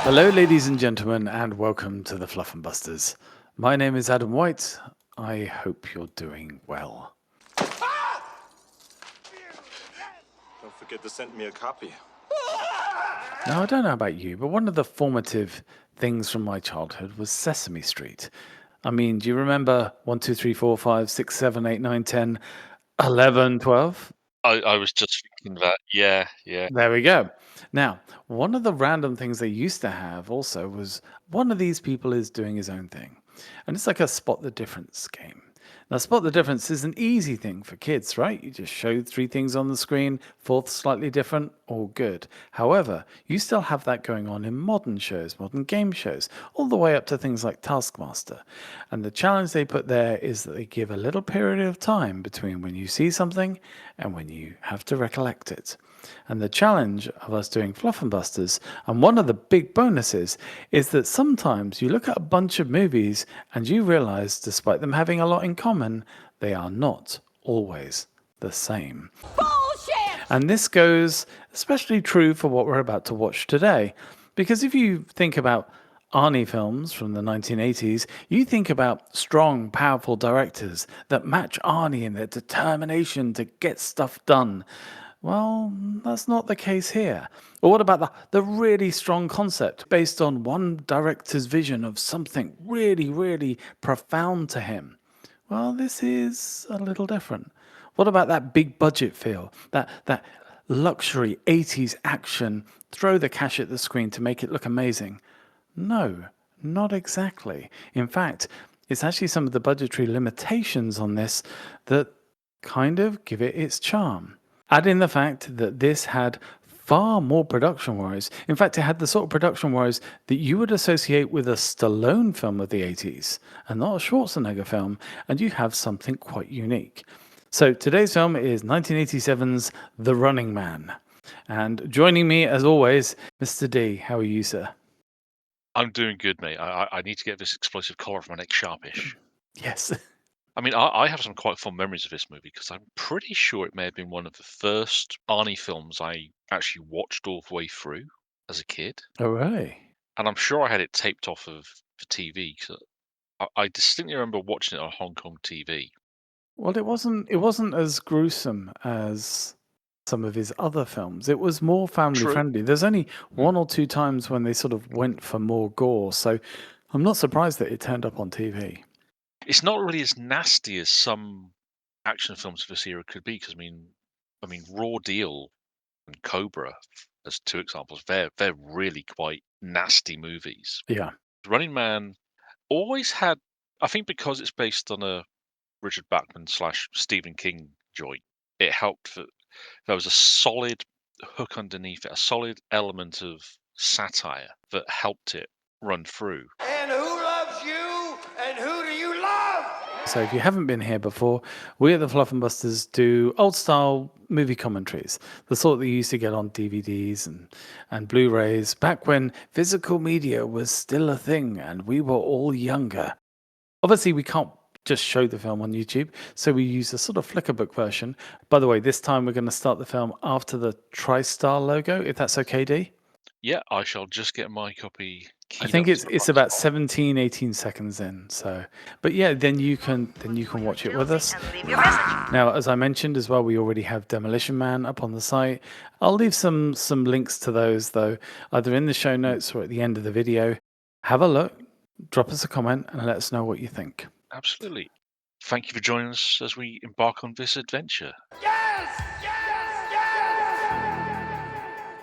Hello, ladies and gentlemen, and welcome to the Fluffenbusters. My name is Adam White. I hope you're doing well. Don't forget to send me a copy. Now, I don't know about you, but one of the formative things from my childhood was Sesame Street. I mean, do you remember 1, 2, 3, 4, 5, 6, 7, 8, 9, 10, 11, 12? I was just thinking that. Yeah. There we go. Now, one of the random things they used to have also was one of these people is doing his own thing. And it's like a spot the difference game. Now, spot the difference is an easy thing for kids, right? You just show 3 things on the screen, fourth slightly different, all good. However, you still have that going on in modern shows, modern game shows, all the way up to things like Taskmaster. And the challenge they put there is that they give a little period of time between when you see something and when you have to recollect it. And the challenge of us doing Fluffenbusters, and one of the big bonuses, is that sometimes you look at a bunch of movies and you realize, despite them having a lot in common, they are not always the same. Bullshit! And this goes especially true for what we're about to watch today. Because if you think about Arnie films from the 1980s, you think about strong, powerful directors that match Arnie in their determination to get stuff done. Well, that's not the case here. Or what about the really strong concept based on one director's vision of something really, really profound to him? Well, this is a little different. What about that big budget feel? That luxury 80s action, throw the cash at the screen to make it look amazing? No, not exactly. In fact, it's actually some of the budgetary limitations on this that kind of give it its charm. Add in the fact that this had far more production worries. In fact, it had the sort of production worries that you would associate with a Stallone film of the 80s and not a Schwarzenegger film, and you have something quite unique. So today's film is 1987's The Running Man. And joining me, as always, Mr. D. How are you, sir? I'm doing good, mate. I need to get this explosive collar off my neck sharpish. Yes. I mean, I have some quite fond memories of this movie because I'm pretty sure it may have been one of the first Arnie films I actually watched all the way through as a kid. All right. And I'm sure I had it taped off of the TV. So I distinctly remember watching it on Hong Kong TV. Well, it wasn't as gruesome as some of his other films. It was more family True. friendly. There's only 1 or 2 times when they sort of went for more gore, so I'm not surprised that it turned up on TV. It's not really as nasty as some action films of this era could be, because I mean, Raw Deal and Cobra, as 2 examples, they're really quite nasty movies. Yeah. Running Man always had, I think, because it's based on a Richard Bachman / Stephen King joint, it helped that there was a solid hook underneath it, a solid element of satire that helped it run through. And who loves you? And who do you love? So if you haven't been here before, we at the Fluffenbusters do old-style movie commentaries, the sort that you used to get on DVDs and Blu-rays, back when physical media was still a thing and we were all younger. Obviously, we can't just show the film on YouTube, so we use a sort of Flickerbook version. By the way, this time we're going to start the film after the TriStar logo, if that's okay, D? Yeah, I shall just get my copy. I think it's about 17, 18 seconds in. So, but yeah, then you can watch it with us. Now, as I mentioned as well, we already have Demolition Man up on the site. I'll leave some links to those though, either in the show notes or at the end of the video. Have a look, drop us a comment, and let us know what you think. Absolutely. Thank you for joining us as we embark on this adventure. Yes!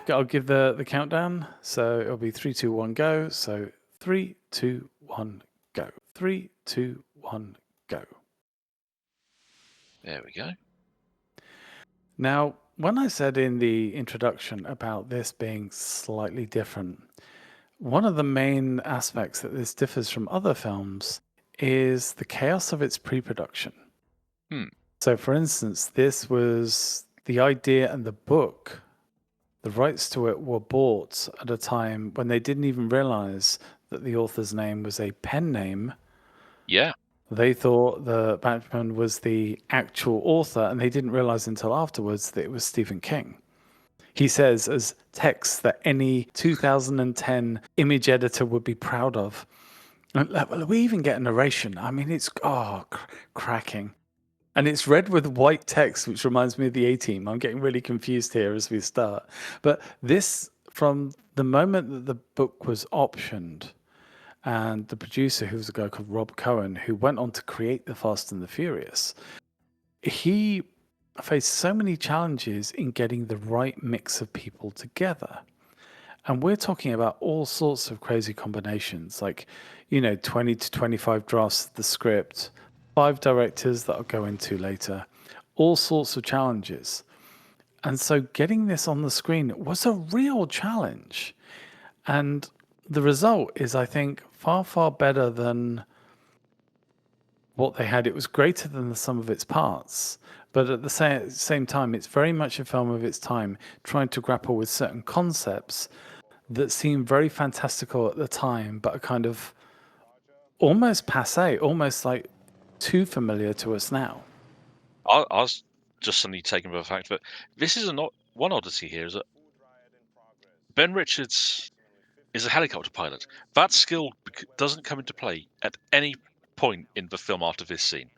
I'll give the countdown. So it'll be 3, 2, 1, go. So 3, 2, 1, go. 3, 2, 1, go. There we go. Now, when I said in the introduction about this being slightly different, one of the main aspects that this differs from other films is the chaos of its pre-production. So, for instance, this was the idea and the book. The rights to it were bought at a time when they didn't even realize that the author's name was a pen name. Yeah. They thought the Batman was the actual author, and they didn't realize until afterwards that it was Stephen King. he says as text that any 2010 image editor would be proud of. And we even get a narration. I mean, it's cracking. And it's read with white text, which reminds me of the A-Team. I'm getting really confused here as we start. But this, from the moment that the book was optioned, and the producer, who was a guy called Rob Cohen, who went on to create The Fast and the Furious, he faced so many challenges in getting the right mix of people together. And we're talking about all sorts of crazy combinations, like, 20 to 25 drafts of the script, 5 directors that I'll go into later, all sorts of challenges. And so getting this on the screen was a real challenge. And the result is, I think, far, far better than what they had. It was greater than the sum of its parts. But at the same time, it's very much a film of its time, trying to grapple with certain concepts that seemed very fantastical at the time, but are kind of almost passe, almost like too familiar to us now. I was just suddenly taken by the fact that this is one oddity here is that Ben Richards is a helicopter pilot. That skill doesn't come into play at any point in the film after this scene.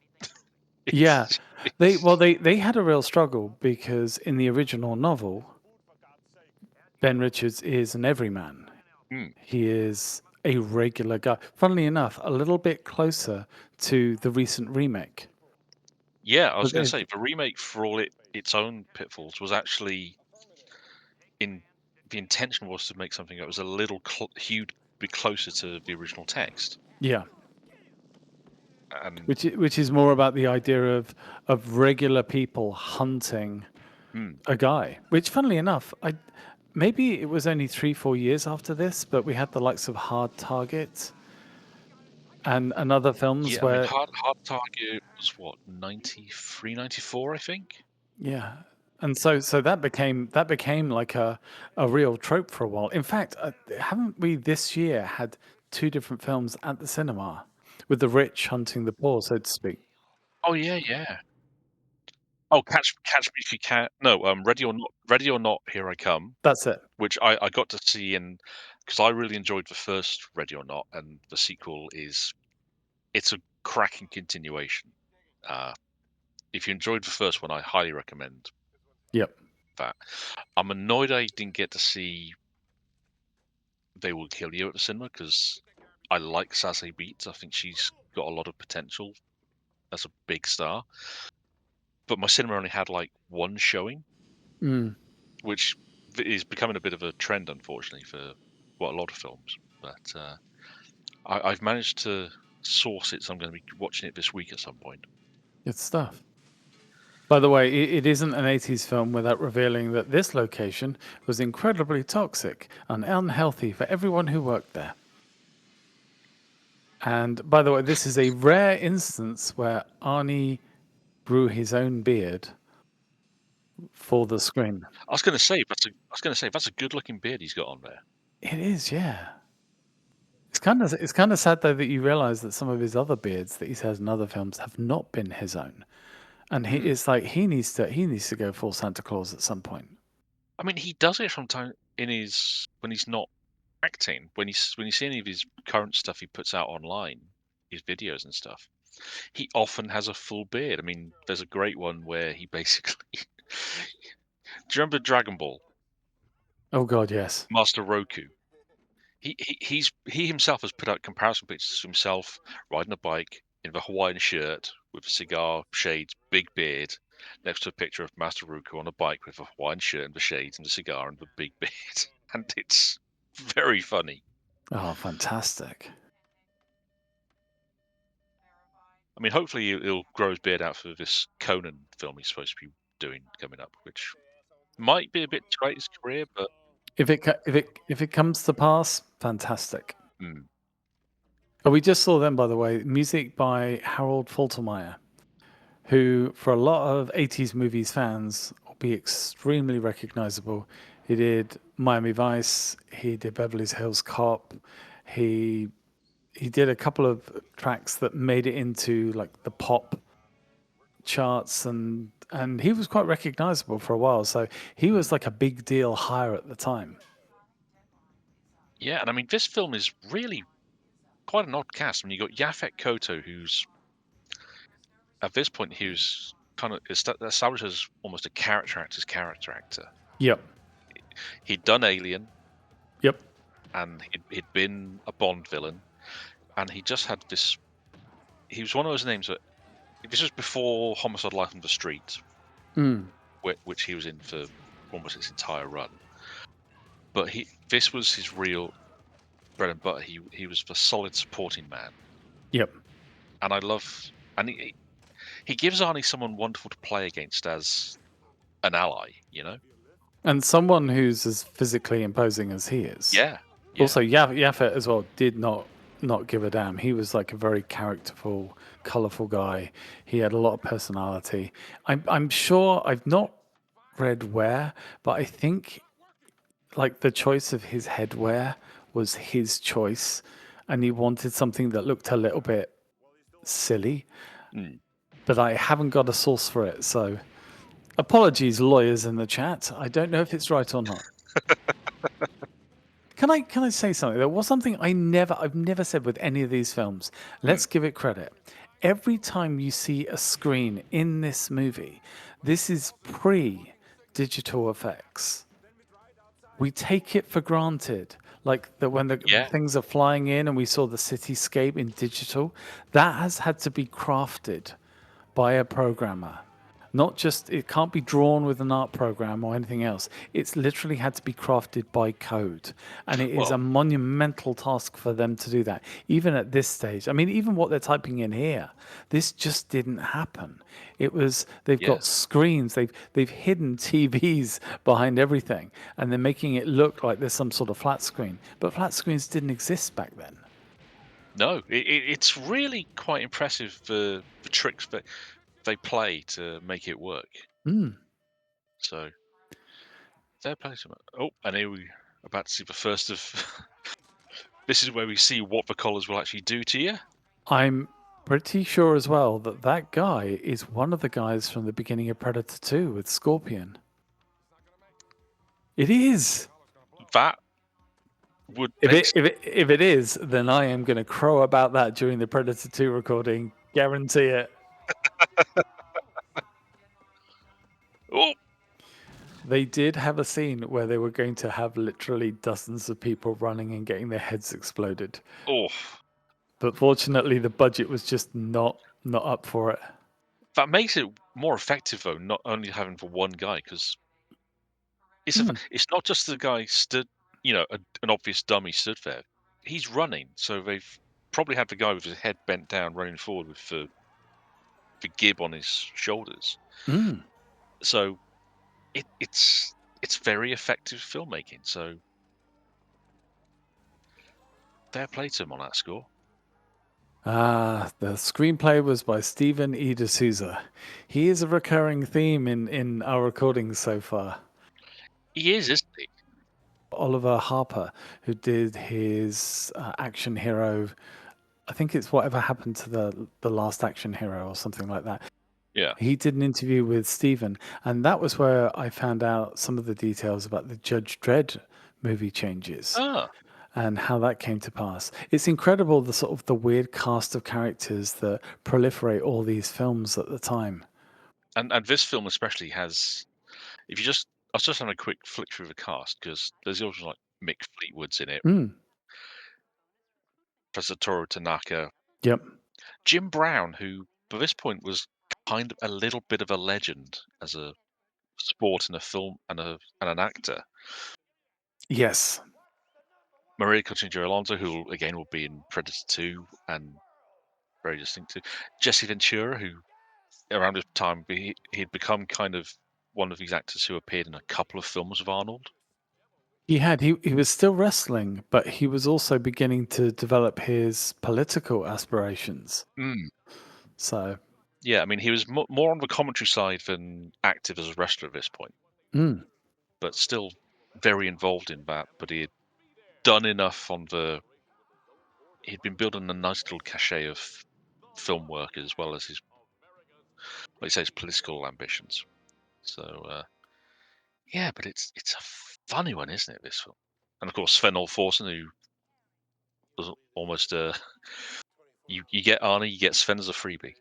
Yeah, they had a real struggle because in the original novel, Ben Richards is an everyman. Mm. He is a regular guy. Funnily enough, a little bit closer to the recent remake. Yeah, I was But going to they- say the remake, for all its own pitfalls, was actually the intention was to make something that was a little huge bit closer to the original text. yeah, And which is more about the idea of regular people hunting a guy. Which, funnily enough, maybe it was only 3-4 years after this, but we had the likes of Hard Target and other films yeah, I mean, where Hard Target was what, 93, 94, I think. yeah, and so that became like a real trope for a while. In fact, haven't we this year had 2 different films at the cinema with the rich hunting the poor, so to speak? Oh yeah, yeah. Oh, Catch Me If You Can. No, Ready or Not, Here I Come, That's it. which I got to see because I really enjoyed the first Ready or Not, and the sequel it's a cracking continuation. If you enjoyed the first one, I highly recommend Yep. that. I'm annoyed I didn't get to see They Will Kill You at the cinema because I like Sassy Beats. I think she's got a lot of potential as a big star. But my cinema only had like one showing, Mm. which is becoming a bit of a trend, unfortunately, for a lot of films. But I've managed to source it, so I'm going to be watching it this week at some point. Good stuff. By the way, it isn't an 80s film without revealing that this location was incredibly toxic and unhealthy for everyone who worked there. And by the way, this is a rare instance where Arnie grew his own beard for the screen. I was going to say that's a good-looking beard he's got on there. It is, yeah. It's kind of sad though that you realize that some of his other beards that he's had in other films have not been his own, and it's like he needs to go full Santa Claus at some point. I mean, he does it from time when he's not acting. When you see any of his current stuff he puts out online, his videos and stuff, he often has a full beard. I mean, there's a great one where he basically. Do you remember Dragon Ball? Oh God, yes. Master Roku. He himself has put out comparison pictures of himself riding a bike in the Hawaiian shirt with a cigar, shades, big beard, next to a picture of Master Roku on a bike with a Hawaiian shirt and the shades and the cigar and the big beard, and it's very funny. Oh, fantastic. I mean, hopefully he'll grow his beard out for this Conan film he's supposed to be doing coming up, which might be a bit to his career, but If it comes to pass, fantastic. mm, Oh, we just saw them, by the way. Music by Harold Faltermeyer, who, for a lot of 80s movies fans, will be extremely recognizable. He did Miami Vice, he did Beverly Hills Cop, he did a couple of tracks that made it into like the pop charts, and he was quite recognizable for a while. So he was like a big deal hire at the time. Yeah, and I mean, this film is really quite an odd cast. I mean, you got Yaphet Kotto, who's at this point he was kind of established as almost a character actor. Yep. He'd done Alien, Yep. and he'd been a Bond villain, and he just had this. He was one of those names that this was before Homicide: Life on the Street, which he was in for almost its entire run. But this was his real bread and butter. He was the solid supporting man, Yep. and I love. And he gives Arnie someone wonderful to play against as an ally, you know? And someone who's as physically imposing as he is. Yeah. Also, Yaphet as well did not give a damn. He was like a very characterful, colorful guy. He had a lot of personality. I'm sure I've not read where, but I think like the choice of his headwear was his choice, and he wanted something that looked a little bit silly. But I haven't got a source for it, so apologies, lawyers in the chat. I don't know if it's right or not. Can I say something? There was something I've never said with any of these films. Let's give it credit. Every time you see a screen in this movie, this is pre-digital effects. We take it for granted. Like when the things are flying in and we saw the cityscape in digital, that has had to be crafted by a programmer. Not just, it can't be drawn with an art program or anything else. It's literally had to be crafted by code. And it is a monumental task for them to do that, even at this stage. I mean, even what they're typing in here, this just didn't happen. It was, they've got screens, they've hidden TVs behind everything, and they're making it look like there's some sort of flat screen. But flat screens didn't exist back then. No, it's really quite impressive, the tricks that they play to make it work. So, fair play to them. Oh, and here we're about to see the first of... This is where we see what the collars will actually do to you. I'm pretty sure as well that that guy is one of the guys from the beginning of Predator 2 with Scorpion. It is. That would... If it is, then I am going to crow about that during the Predator 2 recording. Guarantee it. Oh! They did have a scene where they were going to have literally dozens of people running and getting their heads exploded. Oh. But fortunately, the budget was just not up for it. That makes it more effective, though, not only having for one guy, because it's not just the guy stood, you know, an obvious dummy stood there. He's running, so they've probably had the guy with his head bent down running forward with the gib on his shoulders. So it's very effective filmmaking. So fair play to him on that score. The screenplay was by Stephen E. D'Souza. He is a recurring theme in our recordings so far. He is, isn't he? Oliver Harper, who did his action hero, I think it's Whatever Happened to the Last Action Hero or something like that. Yeah. He did an interview with Stephen, and that was where I found out some of the details about the Judge Dredd movie changes. And how that came to pass. It's incredible the sort of the weird cast of characters that proliferate all these films at the time. And this film especially has, I was just having a quick flick through the cast, because there's also like Mick Fleetwood's in it. Professor Toru Tanaka. Yep. Jim Brown, who by this point was kind of a little bit of a legend as a sport and a film and an actor. Yes. Maria Coutinho Alonso, who again will be in Predator 2 and very distinctive. Jesse Ventura, who around this time he'd become kind of one of these actors who appeared in a couple of films of Arnold. He was still wrestling, but he was also beginning to develop his political aspirations. So yeah, I mean, he was more on the commentary side than active as a wrestler at this point. But still very involved in that. But he had done enough he'd been building a nice little cachet of film work as well as his like you say, his political ambitions. So yeah, but it's a funny one, isn't it? This film, and of course Sven Thorsen, who was almost you get Arnie, you get Sven as a freebie.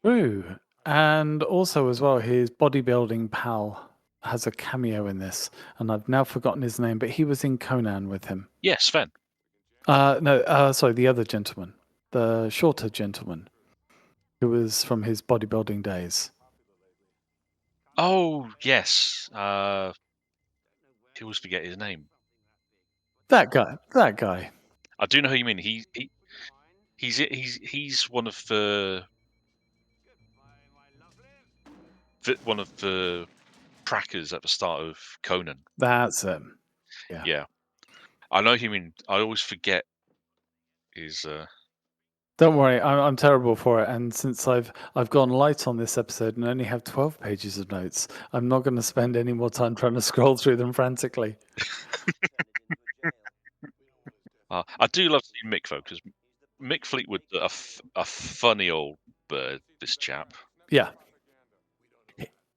True. And also, as well, his bodybuilding pal has a cameo in this, and I've now forgotten his name, but he was in Conan with him. Yeah, Sven. No, sorry, the other gentleman, the shorter gentleman, who was from his bodybuilding days. Oh yes, I always forget his name. That guy. I do know who you mean. He's one of the trackers at the start of Conan. That's him. Yeah. Yeah, I know who you mean. I always forget his. Don't worry, I'm terrible for it. And since I've gone light on this episode and only have 12 pages of notes, I'm not going to spend any more time trying to scroll through them frantically. I do love seeing Mick though, because Mick Fleetwood, a funny old bird. This chap. Yeah.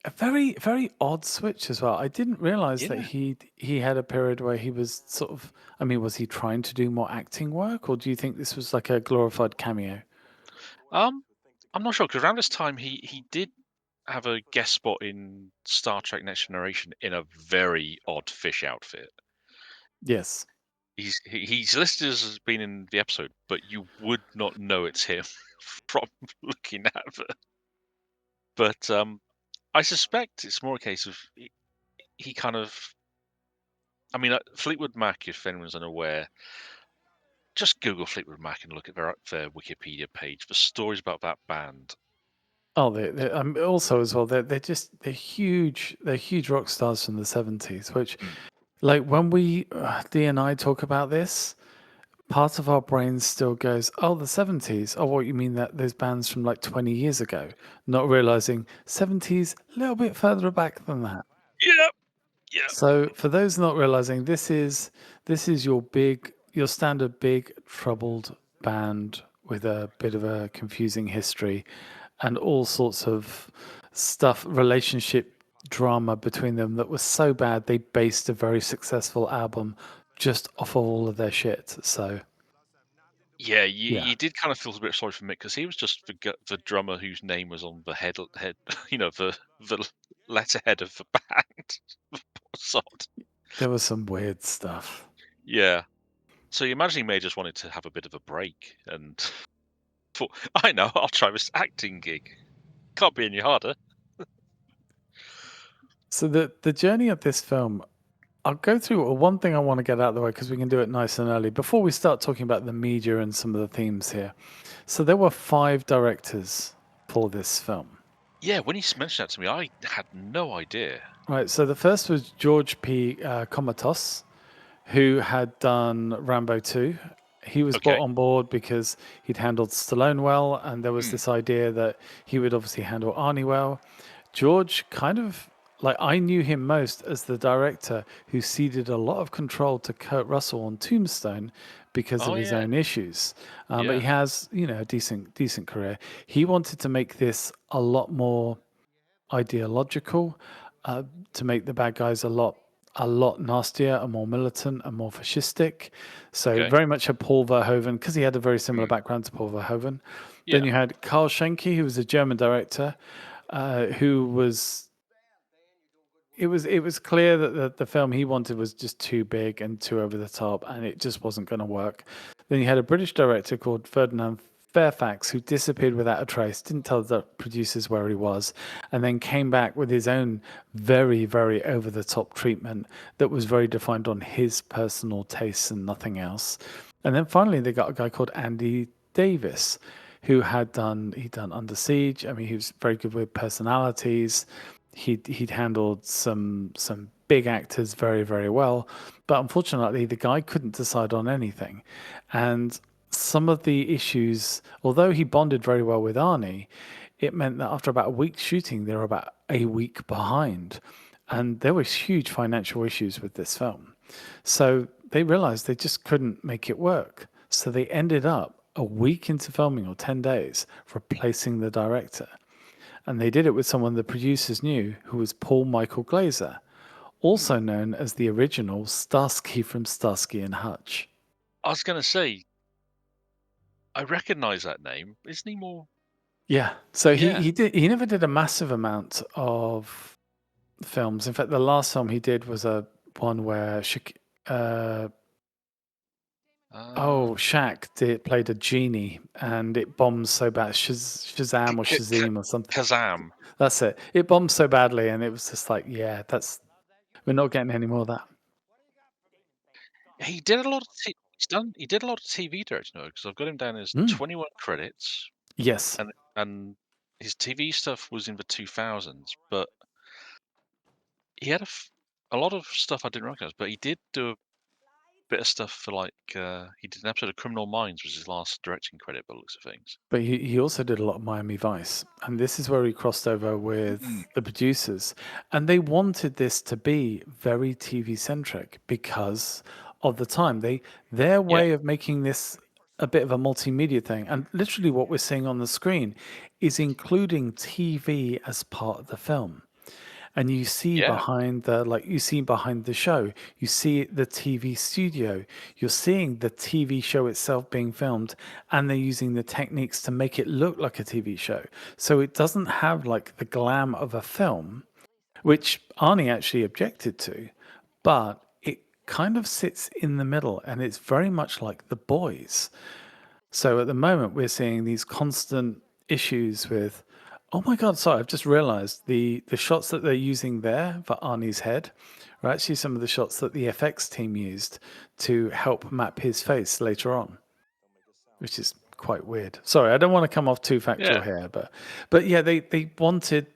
A very, very odd switch as well. I didn't realize that Yeah. he had a period where he was sort of, I mean, was he trying to do more acting work, or do you think this was like a glorified cameo? I'm not sure, because around this time he did have a guest spot in Star Trek Next Generation in a very odd fish outfit. Yes. He's listed as being in the episode, but you would not know it's him from looking at it. But I suspect it's more a case of he kind of. I mean, Fleetwood Mac, if anyone's unaware, just Google Fleetwood Mac and look at their Wikipedia page. The stories about that band. Oh, also as well, they're huge. They're huge rock stars from the 70s, which, Mm. like, when we D and I talk about this, part of our brain still goes, "Oh, the 70s. Oh, what you mean that those bands from like 20 years ago?" Not realizing 70s a little bit further back than that. Yep. Yeah. So for those not realizing, this is your standard big troubled band with a bit of a confusing history and all sorts of stuff, relationship drama between them that was so bad they based a very successful album just off of all of their shit. So Yeah, yeah. you did kind of feel a bit sorry for Mick, because he was just the drummer whose name was on the head, the letterhead of the band. Poor sod. There was some weird stuff. Yeah. So you imagine he may have just wanted to have a bit of a break and thought, I know, I'll try this acting gig. Can't be any harder. So the journey of this film, I'll go through one thing I want to get out of the way because we can do it nice and early before we start talking about the media and some of the themes here. So there were 5 directors for this film. Yeah, when he mentioned that to me, I had no idea. Right. So the first was George P. Comatos, who had done Rambo 2. He was brought Okay. on board because he'd handled Stallone well, and there was this idea that he would obviously handle Arnie well. George kind of, like, I knew him most as the director who ceded a lot of control to Kurt Russell on Tombstone because Oh of his yeah. own issues. But he Yeah. has, a decent career. He wanted to make this a lot more ideological, to make the bad guys a lot nastier and more militant and more fascistic. So Okay. very much a Paul Verhoeven, because he had a very similar background to Paul Verhoeven. Then Yeah. you had Karl Schenke, who was a German director, who was. It was clear that the film he wanted was just too big and too over the top, and it just wasn't going to work. Then you had a British director called Ferdinand Fairfax, who disappeared without a trace, didn't tell the producers where he was, and then came back with his own very, very over the top treatment that was very defined on his personal tastes and nothing else. And then finally, they got a guy called Andy Davis, who he'd done Under Siege. I mean, he was very good with personalities. He'd handled some big actors very, very well, but unfortunately, the guy couldn't decide on anything, and some of the issues, although he bonded very well with Arnie, it meant that after about a week shooting, they were about a week behind. And there was huge financial issues with this film. So they realized they just couldn't make it work. So they ended up a week into filming, or 10 days, replacing the director. And they did it with someone the producers knew, who was Paul Michael Glazer, also Hmm. known as the original Starsky from Starsky and Hutch. I was going to say, I recognize that name. Isn't he more? Yeah. So Yeah. he never did a massive amount of films. In fact, the last film he did was a one where uh, Uh, Shaq played a genie, and it bombed so bad. Shazam or Shazam or something. Kazam. That's it. It bombed so badly, and it was just like, yeah, we're not getting any more of that. He did a lot of he did a lot of TV directing because I've got him down as Mm. 21 credits, Yes, and his TV stuff was in the 2000s, but he had a lot of stuff I didn't recognize. But he did do a bit of stuff for he did an episode of Criminal Minds, was his last directing credit, by the looks of things. but he also did a lot of Miami Vice, and this is where he crossed over with the producers, and they wanted this to be very TV centric because of the time. Their Yeah, way of making this a bit of a multimedia thing, and literally what we're seeing on the screen is including TV as part of the film. And you see yeah. behind the show, you see the TV studio, you're seeing the TV show itself being filmed, and they're using the techniques to make it look like a TV show. So it doesn't have like the glam of a film, which Arnie actually objected to, but it kind of sits in the middle, and it's very much like The Boys. So at the moment, we're seeing these constant issues with, oh my God, sorry, I've just realized the shots that they're using there for Arnie's head are actually some of the shots that the FX team used to help map his face later on, which is quite weird. Sorry, I don't want to come off too factual Yeah. here, but yeah, they wanted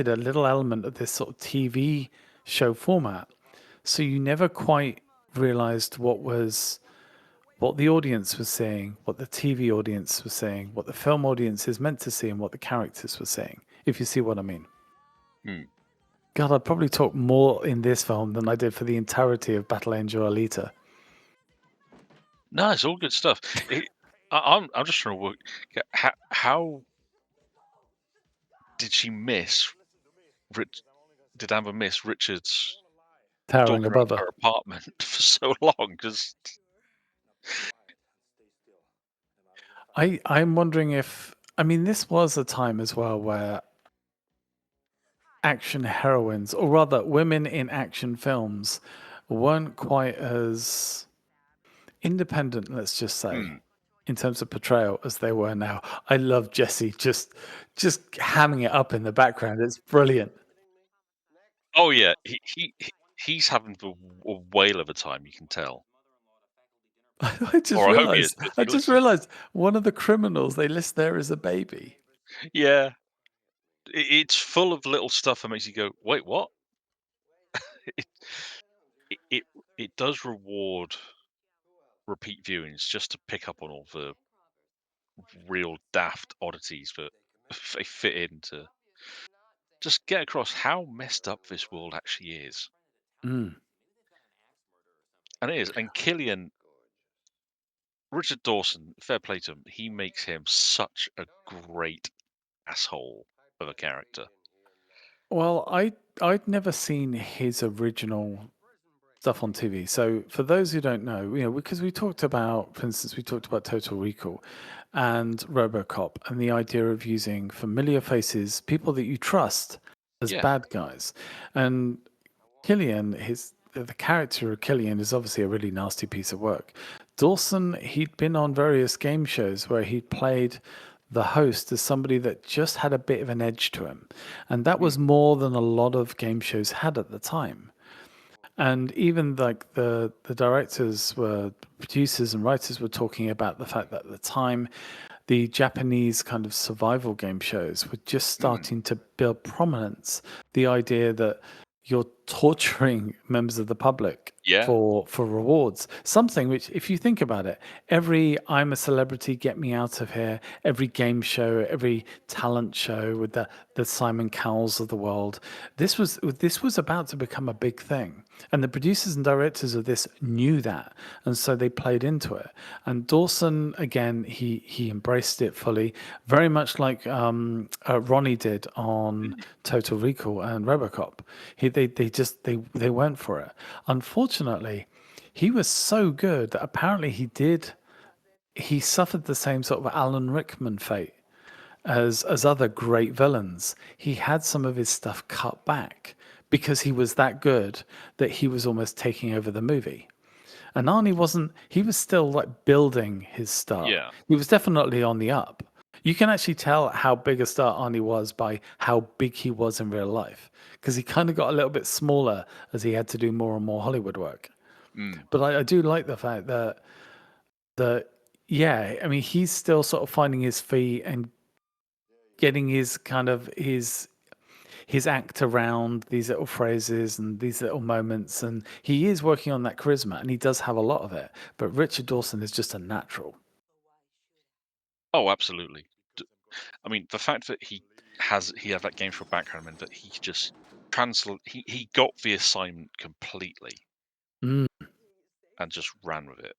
a little element of this sort of TV show format. So you never quite realized what the audience was saying, what the TV audience was saying, what the film audience is meant to see, and what the characters were saying, if you see what I mean. Hmm. God, I'd probably talk more in this film than I did for the entirety of Battle Angel Alita. No, it's all good stuff. I'm just trying to work. How did she miss? Did Amber miss Richard's Towering stalking around above her. her apartment for so long? Because I'm wondering if, I mean, this was a time as well where action heroines, or rather women in action films, weren't quite as independent, let's just say, in terms of portrayal as they were now. I love Jesse just hamming it up in the background. It's brilliant. oh yeah, he's having a whale of a time. You can tell, I just or I hope he is. realized Because I he just looks, realized one of the criminals they list there is a baby. yeah, it's full of little stuff that makes you go, wait, what? It it it, it does reward repeat viewings just to pick up on all the real daft oddities that they fit in to just get across how messed up this world actually is. Mm. And it is. And Richard Dawson, fair play to him, he makes him such a great asshole of a character. Well, I'd never seen his original stuff on TV. So for those who don't know, because we talked about, for instance, we talked about Total Recall and RoboCop and the idea of using familiar faces, people that you trust as Yeah. bad guys. And Killian, the character of Killian is obviously a really nasty piece of work. Dawson, he'd been on various game shows where he'd played the host as somebody that just had a bit of an edge to him. And that was more than a lot of game shows had at the time. And even like the producers and writers were talking about the fact that at the time, the Japanese kind of survival game shows were just starting to build prominence. The idea that torturing members of the public Yeah. for rewards. Something which, if you think about it, every "I'm a celebrity, get me out of here," every game show, every talent show with the Simon Cowells of the world, this was about to become a big thing, and the producers and directors of this knew that, and so they played into it. And Dawson, again, he embraced it fully, very much like Ronnie did on Total Recall and RoboCop. They went for it. Unfortunately, he was so good that apparently he suffered the same sort of Alan Rickman fate as other great villains. He had some of his stuff cut back because he was that good that he was almost taking over the movie. And Arnie wasn't, he was still like building his star. Yeah. He was definitely on the up. You can actually tell how big a star Arnie was by how big he was in real life, because he kind of got a little bit smaller as he had to do more and more Hollywood work. Mm. But I do like the fact that yeah, I mean, he's still sort of finding his feet and getting his act around these little phrases and these little moments, and he is working on that charisma, and he does have a lot of it. But Richard Dawson is just a natural. Oh, absolutely. I mean, the fact that he had that game show background and that he just he got the assignment completely Mm. and just ran with it.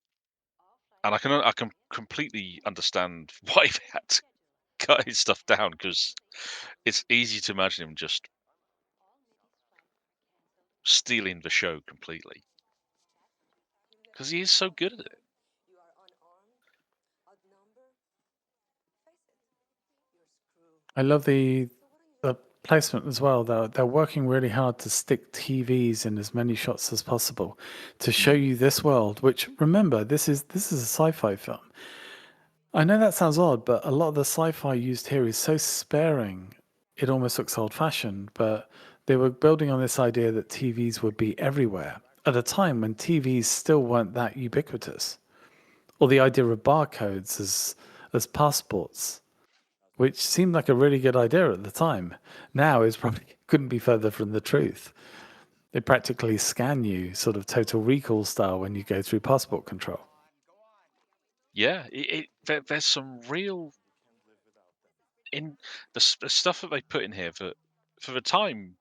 And I can completely understand why they had to cut his stuff down, because it's easy to imagine him just stealing the show completely, because he is so good at it. I love the placement as well. They're working really hard to stick TVs in as many shots as possible to show Mm. you this world. Which, remember, this is a sci-fi film. I know that sounds odd, but a lot of the sci-fi used here is so sparing, it almost looks old-fashioned. But they were building on this idea that TVs would be everywhere at a time when TVs still weren't that ubiquitous, or the idea of barcodes as passports, which seemed like a really good idea at the time, now is probably couldn't be further from the truth. They practically scan you, sort of Total Recall style, when you go through passport control. Yeah, there's some real in the stuff that they put in here that for the time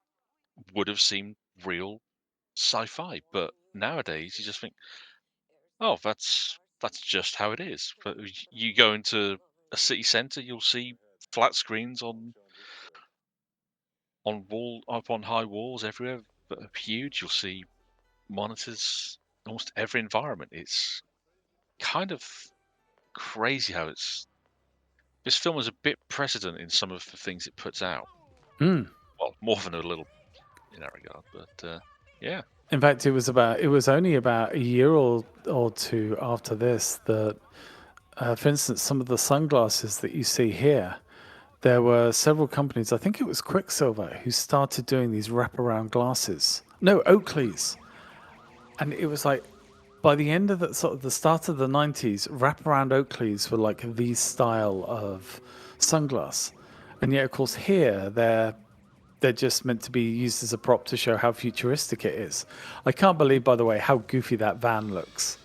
would have seemed real sci-fi, but nowadays you just think, oh, that's just how it is. But you go into a city centre, you'll see flat screens on high walls everywhere that are huge. You'll see monitors in almost every environment. It's kind of crazy how this film is a bit precedent in some of the things it puts out. Mm. Well, more than a little in that regard, but yeah. In fact, it was only about a year or two after this that, for instance, some of the sunglasses that you see here, there were several companies. I think it was Quicksilver who started doing these wraparound glasses. No, Oakley's, and it was like by the end of the start of the 90s, wraparound Oakleys were like the style of sunglass, and yet of course here they're just meant to be used as a prop to show how futuristic it is. I can't believe, by the way, how goofy that van looks.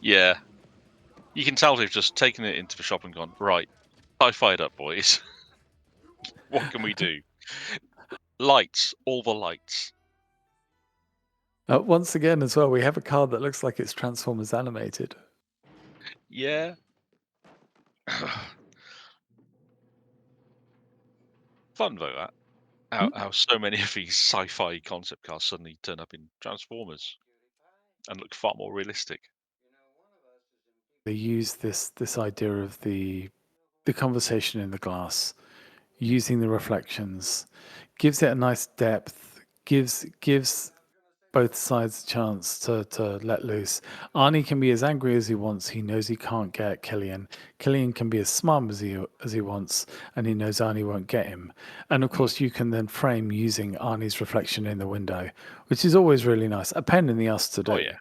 Yeah. You can tell they've just taken it into the shop and gone, right, sci-fi it up, boys. What can we do? Lights, all the lights. Once again, as well, we have a car that looks like it's Transformers animated. Yeah. Fun though, that. How so many of these sci-fi concept cars suddenly turn up in Transformers and look far more realistic. They use this idea of the conversation in the glass, using the reflections, gives it a nice depth, gives both sides a chance to let loose. Arnie can be as angry as he wants. He knows he can't get Killian. Killian can be as smart as he wants, and he knows Arnie won't get him. And of course, you can then frame using Arnie's reflection in the window, which is always really nice. A pain in the ass to do. Oh yeah.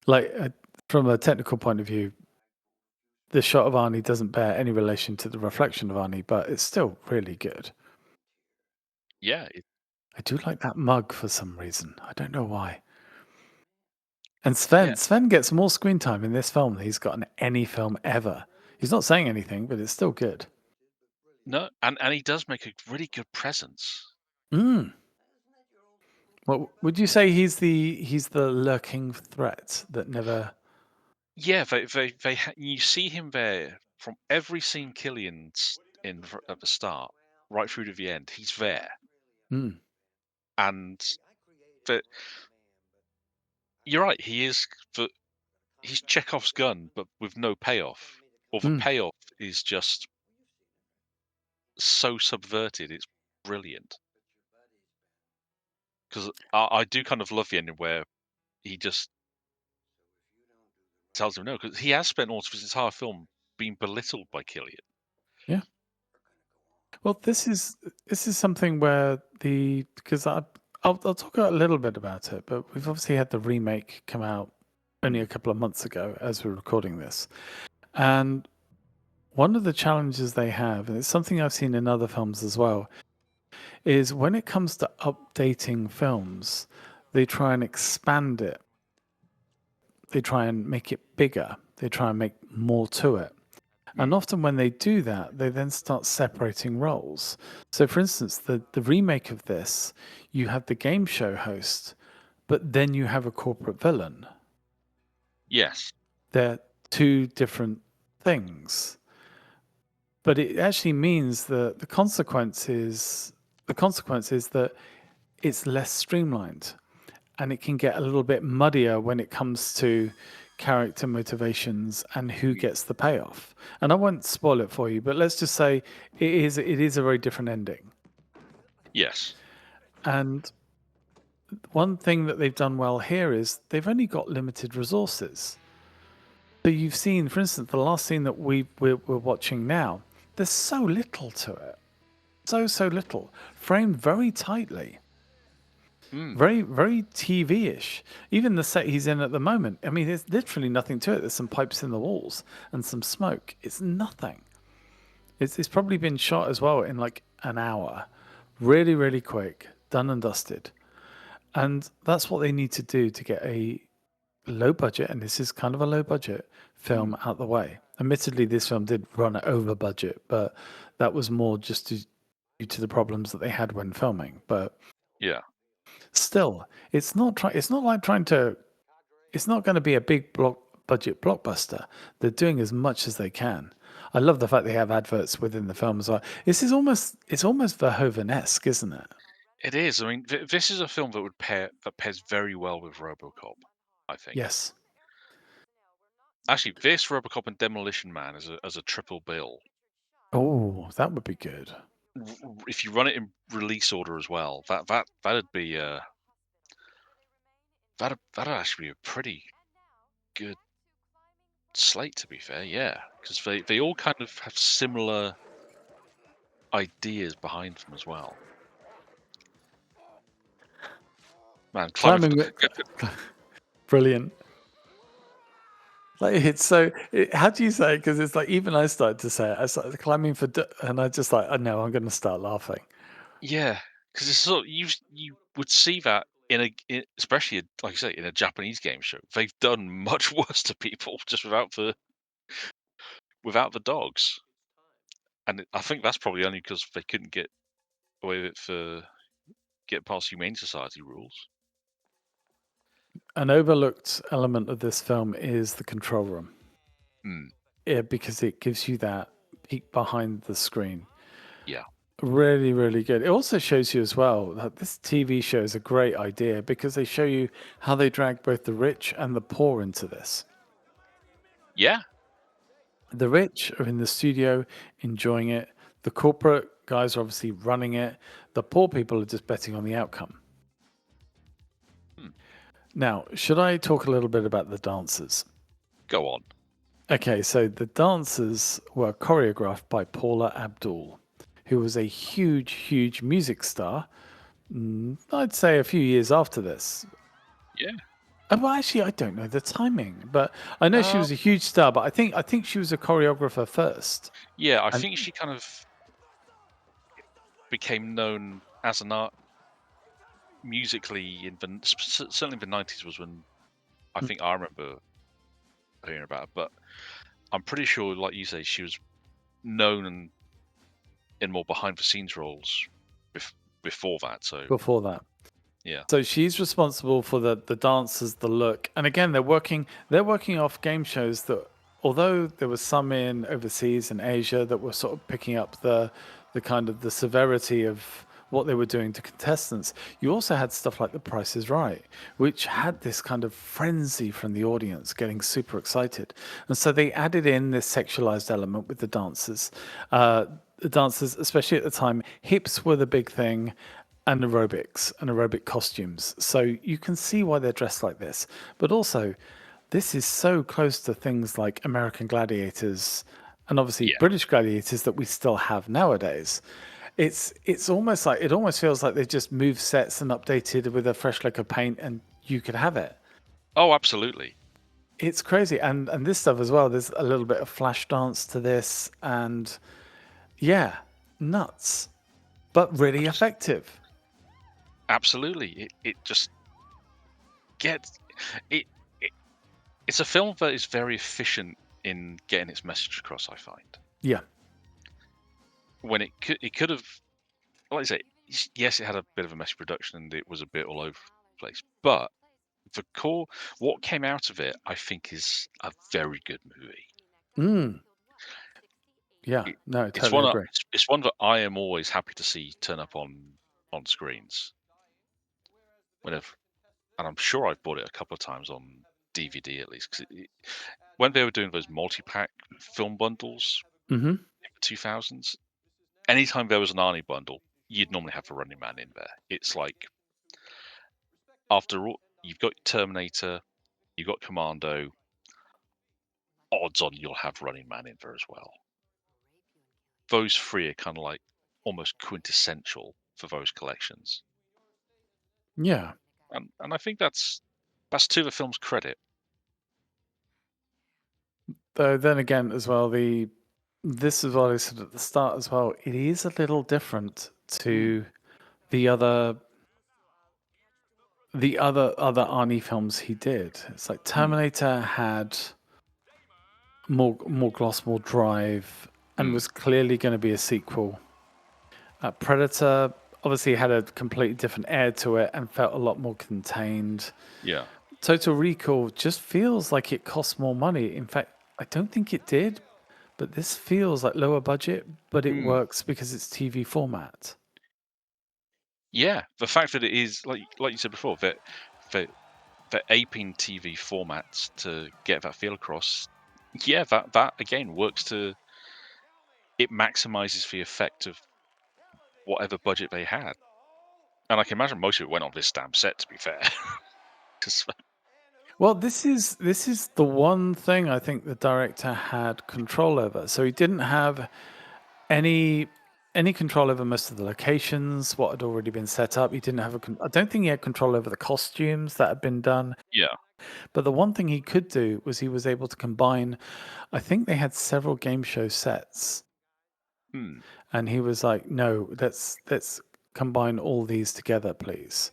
Like from a technical point of view, the shot of Arnie doesn't bear any relation to the reflection of Arnie, but it's still really good. Yeah. I do like that mug for some reason. I don't know why. And Yeah. Sven gets more screen time in this film than he's got in any film ever. He's not saying anything, but it's still good. No, and he does make a really good presence. Mm. Well, would you say he's the lurking threat that never? Yeah, you see him there from every scene Killian's in at the start, right through to the end. He's there, Mm. and the, you're right. He's Chekhov's gun, but with no payoff. Or the Mm. payoff is just so subverted. It's brilliant. Because I do kind of love the ending where he just tells him no, because he has spent all of his entire film being belittled by Killian. Yeah. Well, this is something where because I'll talk a little bit about it, but we've obviously had the remake come out only a couple of months ago as we're recording this, and one of the challenges they have, and it's something I've seen in other films as well, is when it comes to updating films, they try and expand it. They try and make it bigger. They try and make more to it. And often when they do that, they then start separating roles. So, for instance, the remake of this, you have the game show host, but then you have a corporate villain. Yes. They're two different things. But it actually means that the consequence is that it's less streamlined, and it can get a little bit muddier when it comes to character motivations and who gets the payoff. And I won't spoil it for you, but let's just say it is a very different ending. Yes. And one thing that they've done well here is they've only got limited resources. So you've seen, for instance, the last scene that we're watching now, there's so little to it. So little. Framed very tightly. Very, very TV-ish. Even the set he's in at the moment. I mean, there's literally nothing to it. There's some pipes in the walls and some smoke. It's nothing. It's probably been shot as well in like an hour. Really, really quick. Done and dusted. And that's what they need to do to get a low budget, and this is kind of a low budget film out the way. Admittedly, this film did run over budget, but that was more just due to the problems that they had when filming. But Yeah. still, it's not going to be a big budget blockbuster. They're doing as much as they can. I love the fact they have adverts within the film as well. It's almost Verhoeven-esque, isn't it? It is. I mean, this is a film that pairs very well with RoboCop, I think. Yes. Actually, this RoboCop and Demolition Man as a triple bill. Oh, that would be good. If you run it in release order as well, that'd be that'd actually be a pretty good slate, to be fair. Yeah, because they all kind of have similar ideas behind them as well. Man, Climbing, brilliant. Like it's so. How do you say it? Because it's like even I started to say it. I started climbing and I just like, oh no, I'm going to start laughing. Yeah, because it's sort of, you would see that especially like I say in a Japanese game show. They've done much worse to people just without the dogs, and I think that's probably only because they couldn't get away with it get past Humane Society rules. An overlooked element of this film is the control room. Yeah, because it gives you that peek behind the screen. Yeah. Really, really good. It also shows you as well that this TV show is a great idea because they show you how they drag both the rich and the poor into this. Yeah. The rich are in the studio enjoying it. The corporate guys are obviously running it. The poor people are just betting on the outcome. Now, should I talk a little bit about the dancers? Go on. Okay, so the dancers were choreographed by Paula Abdul, who was a huge, huge music star. I'd say a few years after this. Yeah. Well, actually, I don't know the timing, but I know she was a huge star. But I think she was a choreographer first. Yeah, I think she kind of became known as an musically, certainly in the 90s was when I think I remember hearing about it. But I'm pretty sure, like you say, she was known in more behind the scenes roles before that. So before that. yeah, So she's responsible for the dancers, the look, and again they're working off game shows that, although there was some in overseas and Asia that were sort of picking up the kind of the severity of what they were doing to contestants. You also had stuff like The Price is Right, which had this kind of frenzy from the audience getting super excited, and so they added in this sexualized element with the dancers. The dancers, especially at the time, hips were the big thing, and aerobics and aerobic costumes. So you can see why they're dressed like this. But also, this is so close to things like American Gladiators and obviously yeah. British Gladiators that we still have nowadays. It's almost like it almost feels like they just moved sets and updated with a fresh lick of paint and you could have it. Oh, absolutely. It's crazy. And this stuff as well, there's a little bit of flash dance to this and yeah, nuts. But really effective. Absolutely. It just gets it, it. It's a film that is very efficient in getting its message across. I find Yeah. when it could have, like I say, yes, it had a bit of a messy production and it was a bit all over the place, but the core, what came out of it, I think, is a very good movie. Mm. Yeah, It, no, it's totally one agree. it's one that I am always happy to see turn up on screens whenever, and I'm sure I've bought it a couple of times on DVD at least. Because when they were doing those multi-pack film bundles Hmm. in the 2000s, anytime there was an Arnie bundle, you'd normally have a Running Man in there. It's like, after all, you've got Terminator, you've got Commando, odds on you'll have Running Man in there as well. Those three are kind of like almost quintessential for those collections. Yeah. And I think that's to the film's credit. Though then again, as well, this is what I said at the start as well. It is a little different to the other Arnie films he did. It's like Terminator had more gloss, more drive, and was clearly going to be a sequel. Predator obviously had a completely different air to it and felt a lot more contained. Yeah. Total Recall just feels like it costs more money. In fact, I don't think it did, but this feels like lower budget, but it works because it's TV format. Yeah, the fact that it is like you said before, that aping TV formats to get that feel across. Yeah, that again works to, it maximizes the effect of whatever budget they had. And I can imagine most of it went on this damn set, to be fair. 'Cause, Well, this is the one thing I think the director had control over. So he didn't have any control over most of the locations, what had already been set up. He didn't have I don't think he had control over the costumes that had been done. yeah. But the one thing he could do was he was able to combine, I think they had several game show sets. And he was like, no, let's combine all these together, please.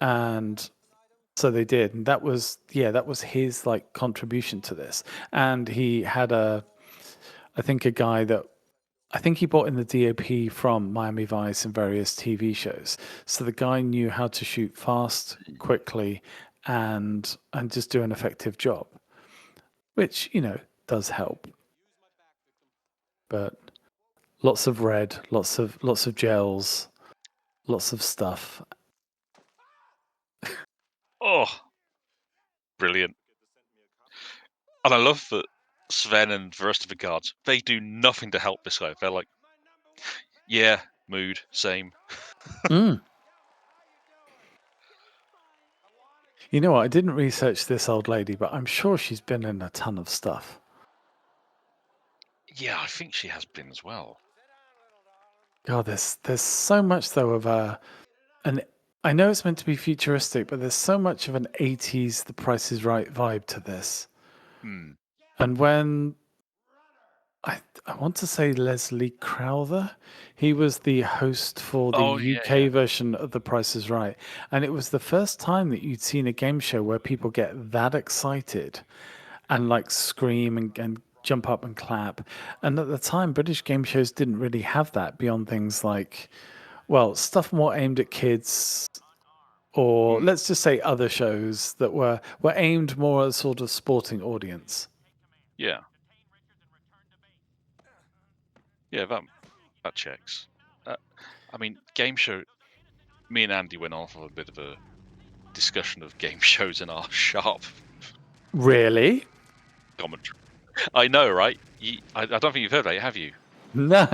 And so they did. And that was his like contribution to this. And he had I think a guy that I think he brought in the DOP from Miami Vice and various TV shows. So the guy knew how to shoot fast, quickly, and just do an effective job, which, does help. But lots of red, lots of gels, lots of stuff. Oh, brilliant. And I love that Sven and the rest of the guards, they do nothing to help this guy. They're like, yeah, mood, same. Mm. You know what? I didn't research this old lady, but I'm sure she's been in a ton of stuff. Yeah, I think she has been as well. God, there's so much though of an I know it's meant to be futuristic, but there's so much of an 80s The Price is Right vibe to this. And when I want to say Leslie Crowther. He was the host for the Oh yeah, yeah, UK version of The Price is Right, and it was the first time that you'd seen a game show where people get that excited and like scream and jump up and clap. And at the time, British game shows didn't really have that beyond things like, well, stuff more aimed at kids, or mm, let's just say other shows that were aimed more at a sort of sporting audience. yeah, yeah. That checks. Uh, I mean, game show. Me and Andy went off on a bit of a discussion of game shows in our sharp Really? commentary. I know, right? I don't think you've heard that, have you? No.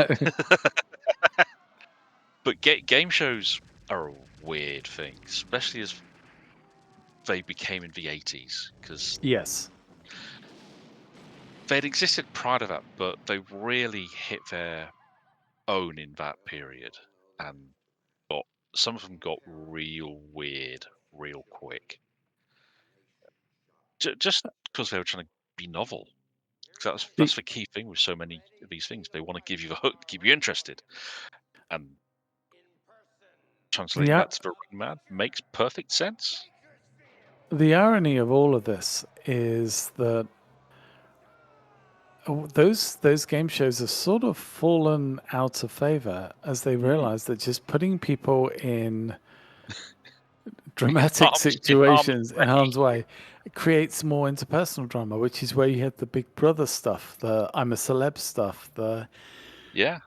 But game shows are a weird thing, especially as they became in the 80s, because Yes. they'd existed prior to that, but they really hit their own in that period, and got some of them got real weird real quick, just because they were trying to be novel. 'Cause The that's the key thing with so many of these things. They want to give you the hook, keep you interested, and the translating ir- that to the Running Man makes perfect sense. the irony of all of this is that those game shows have sort of fallen out of favor as they Mm. realize that just putting people in dramatic In harm's situations in way. harm's way creates more interpersonal drama, which is where you had the Big Brother stuff, the I'm a Celeb stuff, the Yeah,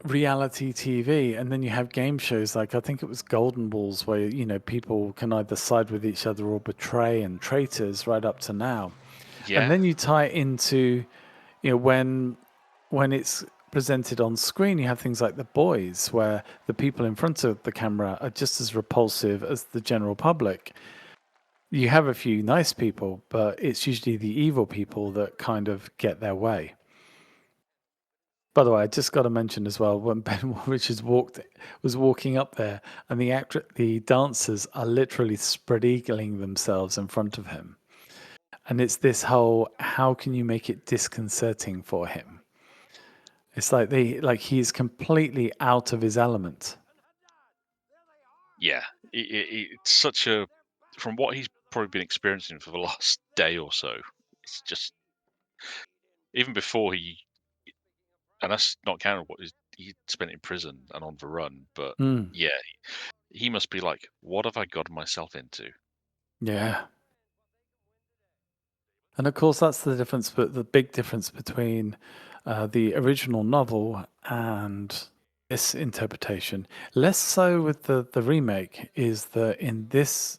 reality TV, and then you have game shows like I think it was Golden Balls, where people can either side with each other or betray, and traitors right up to now. And yeah, then you tie it into when it's presented on screen, you have things like The Boys, where the people in front of the camera are just as repulsive as the general public. You have a few nice people, but it's usually the evil people that kind of get their way. By the way, I just got to mention as well when Ben Richards was walking up there, and the dancers are literally spread eagling themselves in front of him, and it's this whole how can you make it disconcerting for him? It's like he's completely out of his element. yeah. It's such a, from what he's probably been experiencing for the last day or so. It's just, even before he, and that's not counting what he spent in prison and on the run. But Mm, yeah, he must be like, what have I got myself into? yeah. And of course, that's the difference, but the big difference between the original novel and this interpretation. Less so with the remake, is that in this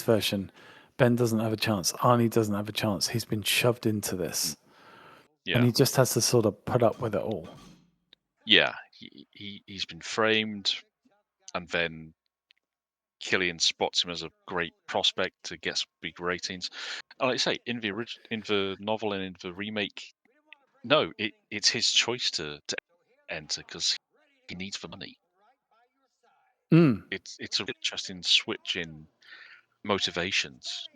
version, Ben doesn't have a chance. Arnie doesn't have a chance. He's been shoved into Mm, this, and yeah, he just has to sort of put up with it all. yeah. He's been framed, and then Killian spots him as a great prospect to get some big ratings. And like I say, in the novel and in the remake, no, it's his choice to enter because he needs the money. Mm, It's a really interesting switch in motivations.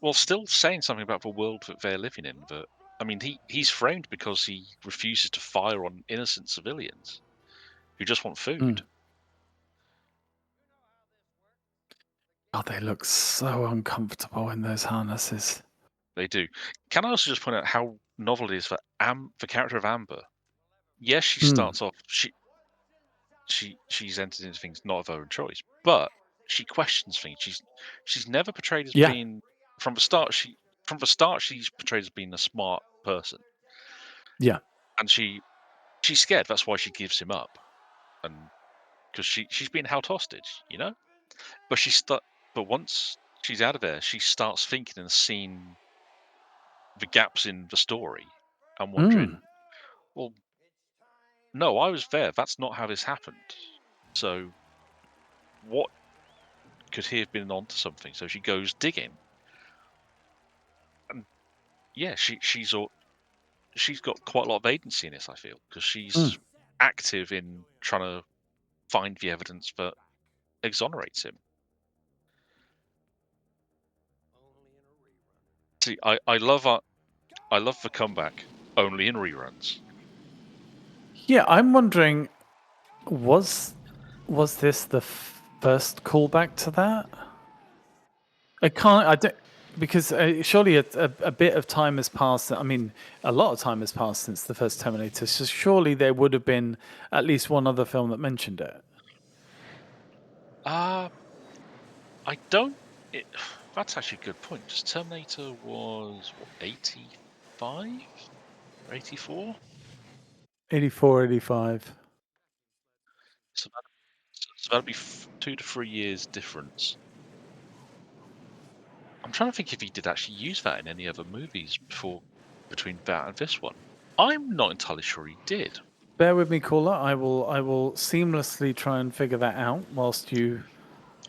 While still saying something about the world that they're living in. That, I mean, he's framed because he refuses to fire on innocent civilians who just want food. mm. God, they look so uncomfortable in those harnesses. They do. Can I also just point out how novel it is for the character of Amber? Yes, she Mm, starts off she's entered into things not of her own choice, but she questions things. She's never portrayed as yeah, being, from the start. She's portrayed as being a smart person, yeah. and she's scared. That's why she gives him up, and because she's been held hostage, you know. But but once she's out of there, she starts thinking and seeing the gaps in the story, and Mm, wondering, well, no, I was there. That's not how this happened. So what could he have been onto something? So she goes digging, and yeah, she's got quite a lot of agency in this. I feel, because mm. she's active in trying to find the evidence that exonerates him. See, I love I love the comeback, only in reruns. Yeah, I'm wondering, was this the first callback to that? I can't. I don't because surely a bit of time has passed. I mean, a lot of time has passed since the first Terminator. So surely there would have been at least one other film that mentioned it. Uh, I don't. It, that's actually a good point. Just Terminator was what 85 or 84. 84, 85. So that'd be 2 to 3 years difference. I'm trying to think if he did actually use that in any other movies between that and this one. I'm not entirely sure he did. Bear with me, caller. I will seamlessly try and figure that out whilst you.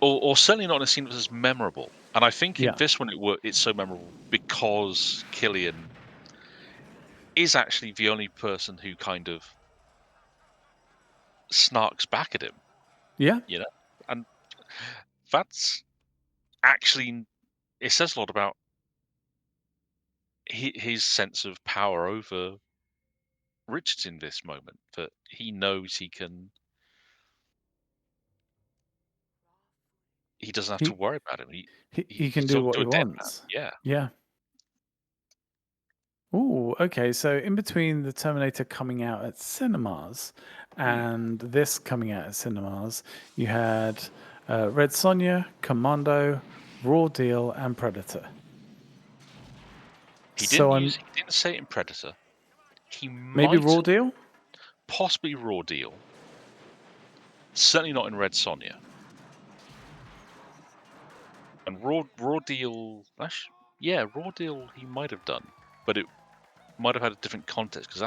Or certainly not in a scene that was as memorable. And I think in Yeah. this one it's so memorable because Killian is actually the only person who kind of snarks back at him, Yeah. you know? And that's actually, it says a lot about his sense of power over Richards in this moment, that he knows he doesn't have to He worry about him. he can He's do talking what to he a dead man. wants. Yeah. Yeah. Ooh, okay. So in between the Terminator coming out at cinemas and this coming out at cinemas, you had Red Sonja, Commando, Raw Deal, and Predator. He So I'm didn't say it in Predator. He maybe might Raw have Deal. possibly Raw Deal. Certainly not in Red Sonja. And Raw Deal, actually, yeah, Raw Deal he might have done, but it might have had a different context because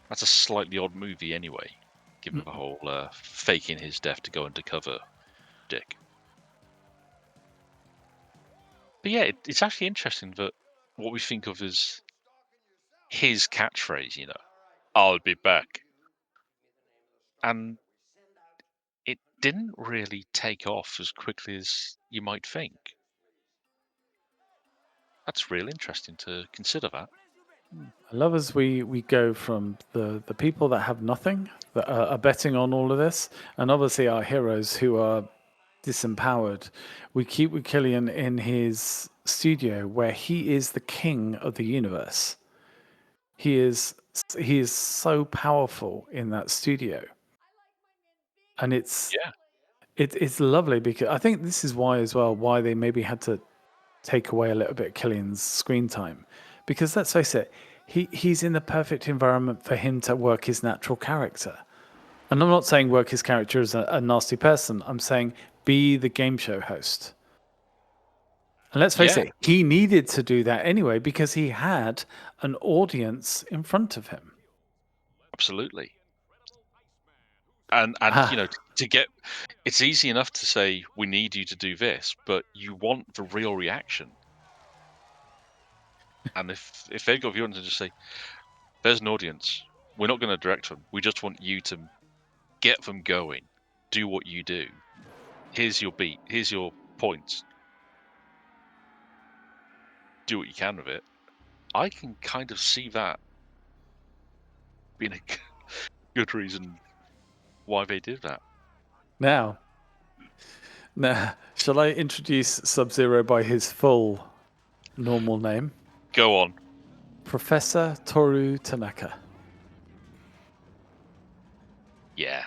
that's a slightly odd movie anyway, given the whole faking his death to go undercover dick. But yeah, it's actually interesting that what we think of as his catchphrase, I'll be back, and it didn't really take off as quickly as you might think. That's real interesting to consider that. I love as we go from the people that have nothing that are betting on all of this, and obviously our heroes who are disempowered. We keep with Killian in his studio where he is the king of the universe. He is he is so powerful in that studio, and Yeah, it's lovely because I think this is why as well why they maybe had to take away a little bit of Killian's screen time, because let's face it, he's in the perfect environment for him to work his natural character. And I'm not saying work his character as a nasty person. I'm saying be the game show host. And let's face yeah, it, he needed to do that anyway because he had an audience in front of him. absolutely. And Ah, to get, it's easy enough to say we need you to do this, but you want the real reaction. And if they've got viewers to just say, "There's an audience, we're not going to direct them. We just want you to get them going. Do what you do. Here's your beat. Here's your points. Do what you can with it." I can kind of see that being a good reason why they did that. now, shall I introduce Sub-Zero by his full normal name? Go on. Professor Toru Tanaka. Yeah.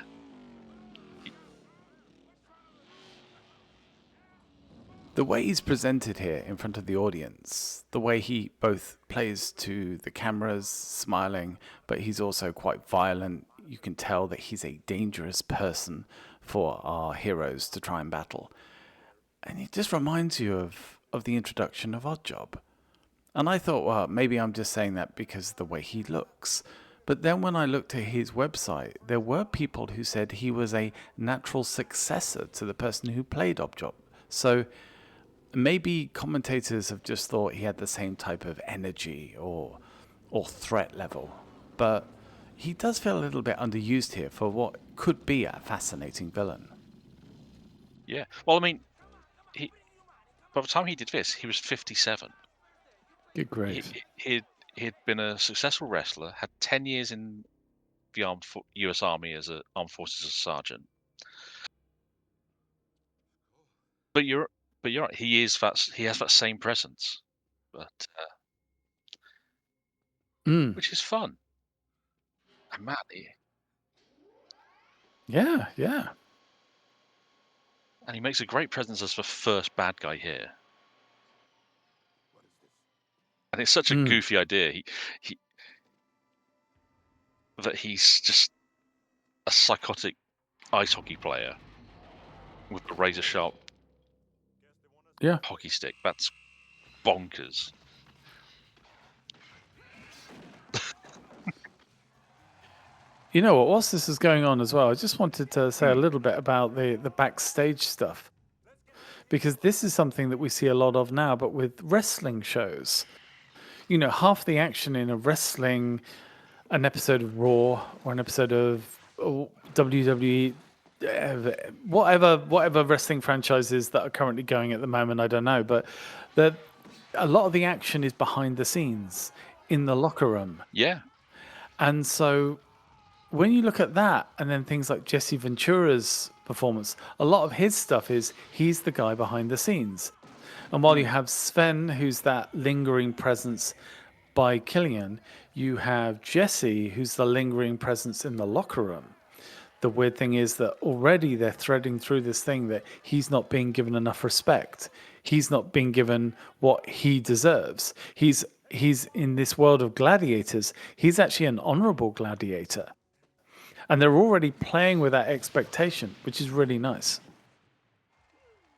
The way he's presented here in front of the audience, the way he both plays to the cameras, smiling, but he's also quite violent. You can tell that he's a dangerous person for our heroes to try and battle. And it just reminds you of the introduction of Oddjob. And I thought, well, maybe I'm just saying that because of the way he looks. But then when I looked at his website, there were people who said he was a natural successor to the person who played Oddjob. So maybe commentators have just thought he had the same type of energy or threat level, but he does feel a little bit underused here for what could be a fascinating villain. Yeah. Well, I mean, by the time he did this, he was 57. Good He, grief. he he'd been a successful wrestler, had 10 years in the U.S. Army as a armed forces as a sergeant. But you're right. He has that same presence, but Mm. which is fun. And man, Yeah. and he makes a great presence as the first bad guy here. And it's such a Mm. goofy idea. He that he's just a psychotic ice hockey player with a razor sharp Yeah. hockey stick. That's bonkers. You know what? Whilst this is going on as well, I just wanted to say a Hmm. little bit about the backstage stuff, because this is something that we see a lot of now, but with wrestling shows. You know, half the action in a wrestling, an episode of Raw or an episode of WWE, whatever wrestling franchises that are currently going at the moment, I don't know, but that a lot of the action is behind the scenes in the locker room, Yeah. and so when you look at that, and then things like Jesse Ventura's performance, a lot of his stuff is he's the guy behind the scenes. And while you Hmm. have Sven, who's that lingering presence by Killian, you have Jesse, who's the lingering presence in the locker room. The weird thing is that already they're threading through this thing that he's not being given enough respect. He's not being given what he deserves. He's in this world of gladiators. He's actually an honorable gladiator. And they're already playing with that expectation, which is really nice.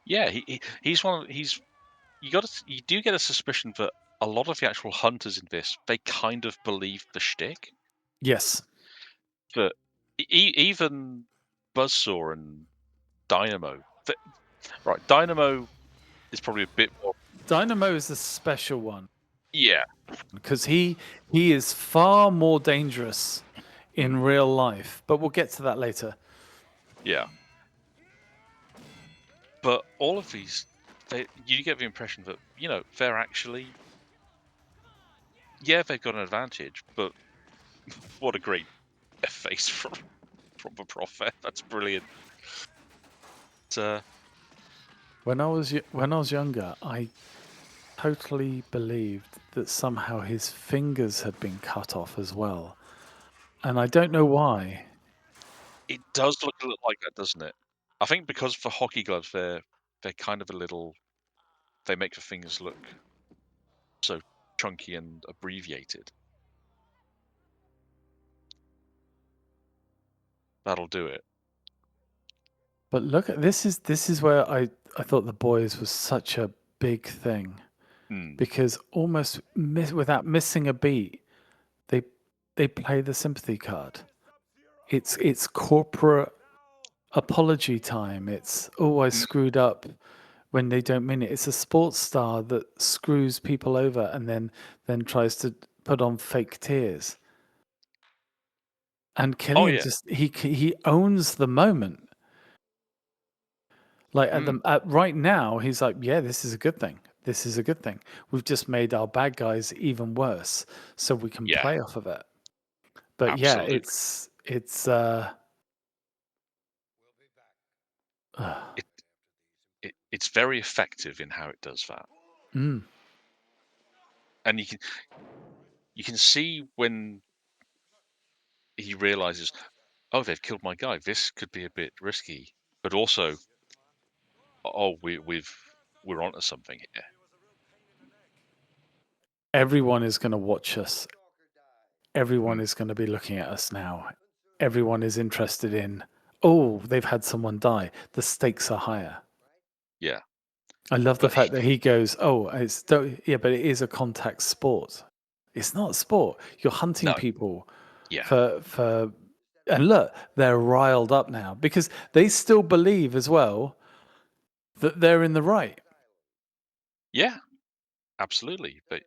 Yeah. He's one. You do get a suspicion that a lot of the actual hunters in this, they kind of believe the shtick. Yes. That even Buzzsaw and Dynamo. Right, Dynamo is probably a bit more. Dynamo is a special one Yeah. because he is far more dangerous in Hmm. real life, but we'll get to that later. Yeah. But all of these, you get the impression that they're actually, they've got an advantage. But what a great face from the Prophet. That's brilliant. Uh, When I was younger, I totally believed that somehow his fingers had been cut off as well, and I don't know why. it does look a little like that, doesn't it? I think because for hockey gloves, they're kind of a little. They make the fingers look so chunky and abbreviated. That'll do it. But look at this is where I thought The Boys was such a big thing, Hmm. because almost without missing a beat, they they play the sympathy card. It's corporate apology time. It's always Mm. screwed up when they don't mean it. It's a sports star that screws people over and then tries to put on fake tears. And Oh Killian yeah. just he owns the moment. Like Mm. at right now, he's like, yeah, this is a good thing. This is a good thing. We've just made our bad guys even worse, so we can Yeah. play off of it. But yeah, Absolutely. it's uh, It, it's very effective in how it does that, mm, and you can see when he realizes, oh, they've killed my guy. This could be a bit risky, but also, oh, we're onto something here. everyone is going to watch us. Everyone Mm. is going to be looking at us now. Everyone is interested in. Oh, they've had someone die. The stakes are higher. Yeah, I love the but fact that he goes, "Oh, yeah, but it is a contact sport. It's not a sport. You're hunting no, people yeah, for." And look, they're riled up now because they still believe as well that they're in the right. yeah, absolutely. But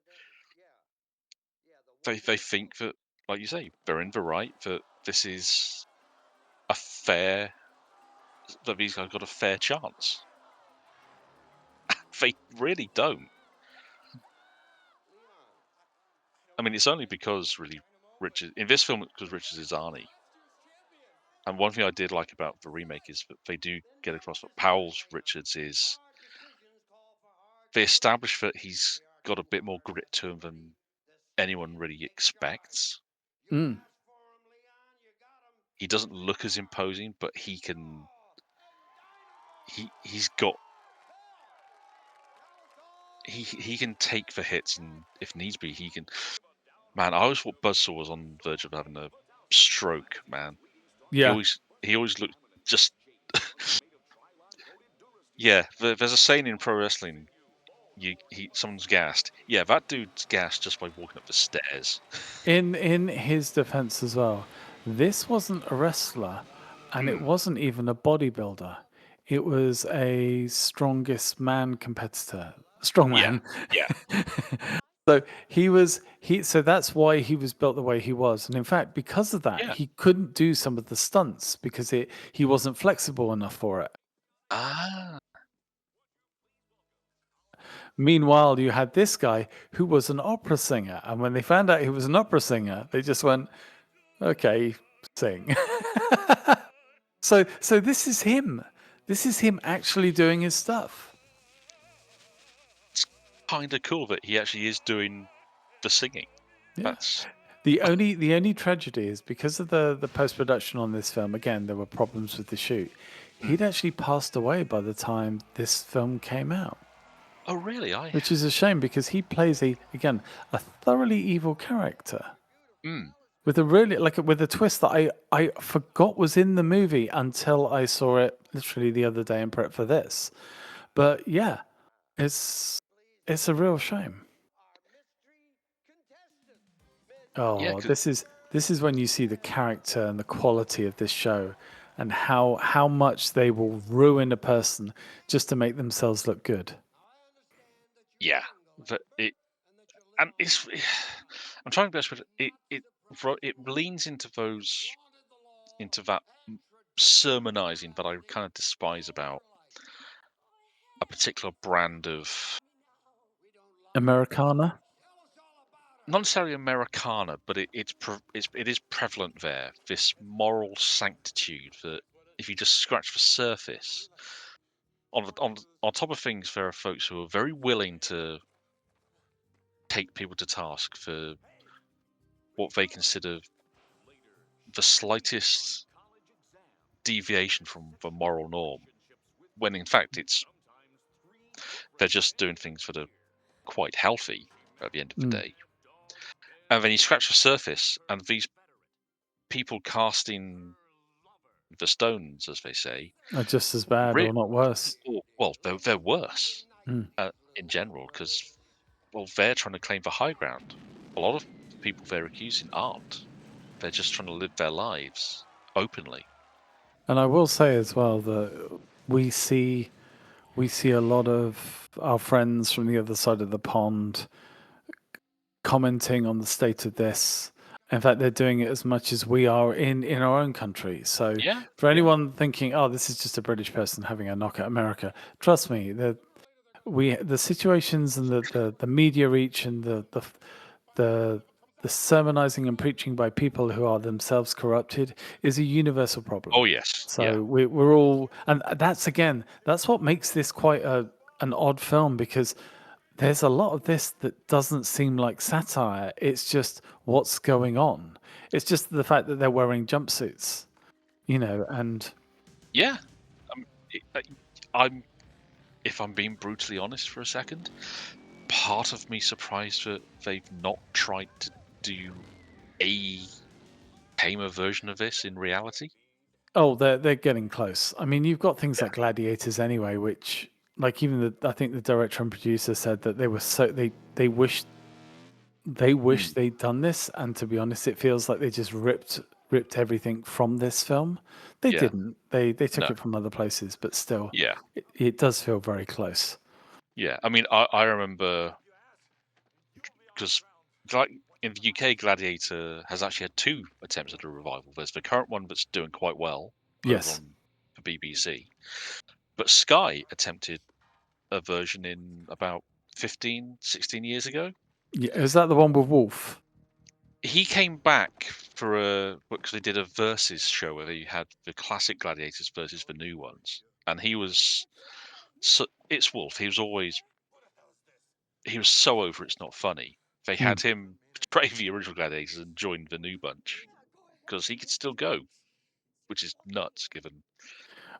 they think that, like you say, they're in the right. That this is a fair. That these guys got a fair chance. They really don't. I mean, it's only because really Richard in this film because Richards is Arnie. And one thing I did like about the remake is that they do get across what Powell's Richards is. They establish that he's got a bit more grit to him than anyone really expects. Mm. He doesn't look as imposing, but he can. He's got. He can take the hits, and if needs be, he can. Man, I always thought Buzzsaw was on the verge of having a stroke. Man, Yeah. he always looked just. Yeah, there's a saying in pro wrestling. Someone's gassed. Yeah, that dude's gassed just by walking up the stairs. In his defense as well, this wasn't a wrestler and it wasn't even a bodybuilder. It was a strongest man competitor. Yeah, Strongman. yeah, So so that's why he was built the way he was. And in fact, because of that, yeah. he couldn't do some of the stunts because he wasn't flexible enough for it. Ah, Meanwhile, you had this guy who was an opera singer, and when they found out he was an opera singer, they just went, "Okay, sing." So this is him. This is him actually doing his stuff. kind of cool that he actually is doing the singing. Yeah. That's The only tragedy is because of the post production on this film. Again, there were problems with the shoot. He'd actually passed away by the time this film came out, oh really? which is a shame because he plays a thoroughly evil character Mm, with with a twist that I forgot was in the movie until I saw it literally the other day in prep for this. But yeah, it's it's a real shame. yeah, Oh, this is when you see the character and the quality of this show and how much they will ruin a person just to make themselves look good. yeah. That it and it's. I'm trying to best with it leans into that sermonizing that I kind of despise about a particular brand of Americana? not necessarily Americana, but it is prevalent there. This moral sanctitude that if you just scratch the surface, on top of things, there are folks who are very willing to take people to task for what they consider the slightest deviation from the moral norm, when in fact they're just doing things that are quite healthy at the end of the Mm. day. And then you scratch the surface, and these people casting the stones, as they say, Are just as bad re- or not worse. well, they're worse Mm. in general because well, they're trying to claim the high ground. A lot of the people they're accusing aren't. They're just trying to live their lives openly. And I will say as well that we see we see a lot of our friends from the other side of the pond commenting on the state of this. In fact, they're doing it as much as we are in our own country. So, Yeah, for yeah, anyone thinking, "Oh, this is just a British person having a knock at America," trust me, the situations and the media reach and the the sermonizing and preaching by people who are themselves corrupted is a universal problem. oh yes, yeah, So we're all, and that's what makes this quite an odd film because there's a lot of this that doesn't seem like satire. It's just what's going on. It's just the fact that they're wearing jumpsuits, and yeah. Um, I'm, if I'm being brutally honest for a second, part of me surprised that they've not tried to do a tamer version of this in reality. oh, they're getting close. I mean, you've got things like Gladiators anyway, which like even I think the director and producer said that they were they wish Mm, they'd done this, and to be honest, it feels like they just ripped everything from this film. They yeah, didn't. They took no, it from other places, but still, yeah, it does feel very close. yeah. I mean, I remember because like in the UK, Gladiator has actually had two attempts at a revival. There's the current one that's doing quite well over Yes. on the BBC, but Sky attempted a version in about 15, 16 years ago. Yeah, is that the one with Wolf? he came back for because they did a versus show where they had the classic gladiators versus the new ones, and he was it's Wolf. He was so over it's not funny. They had him betray the original gladiators and join the new bunch because he could still go, which is nuts given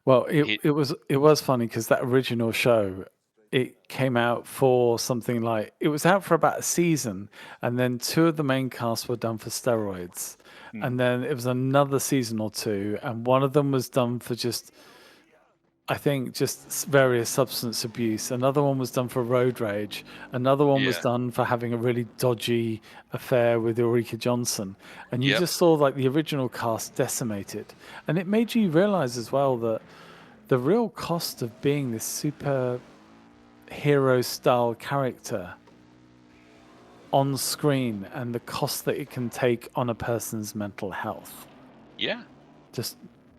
Well, he. it was funny because that original show, it came out for something like it was out for about a season, and then two of the main cast were done for steroids, and then it was another season or two, and one of them was done for just I think just various substance abuse. Another one was done for road rage. Another one was Yeah. done for having a really dodgy affair with Ulrika Johnson. And you Yep. just saw like the original cast decimated. And it made you realize as well that the real cost of being this super hero style character on screen and the cost that it can take on a person's mental health. Yeah. Just,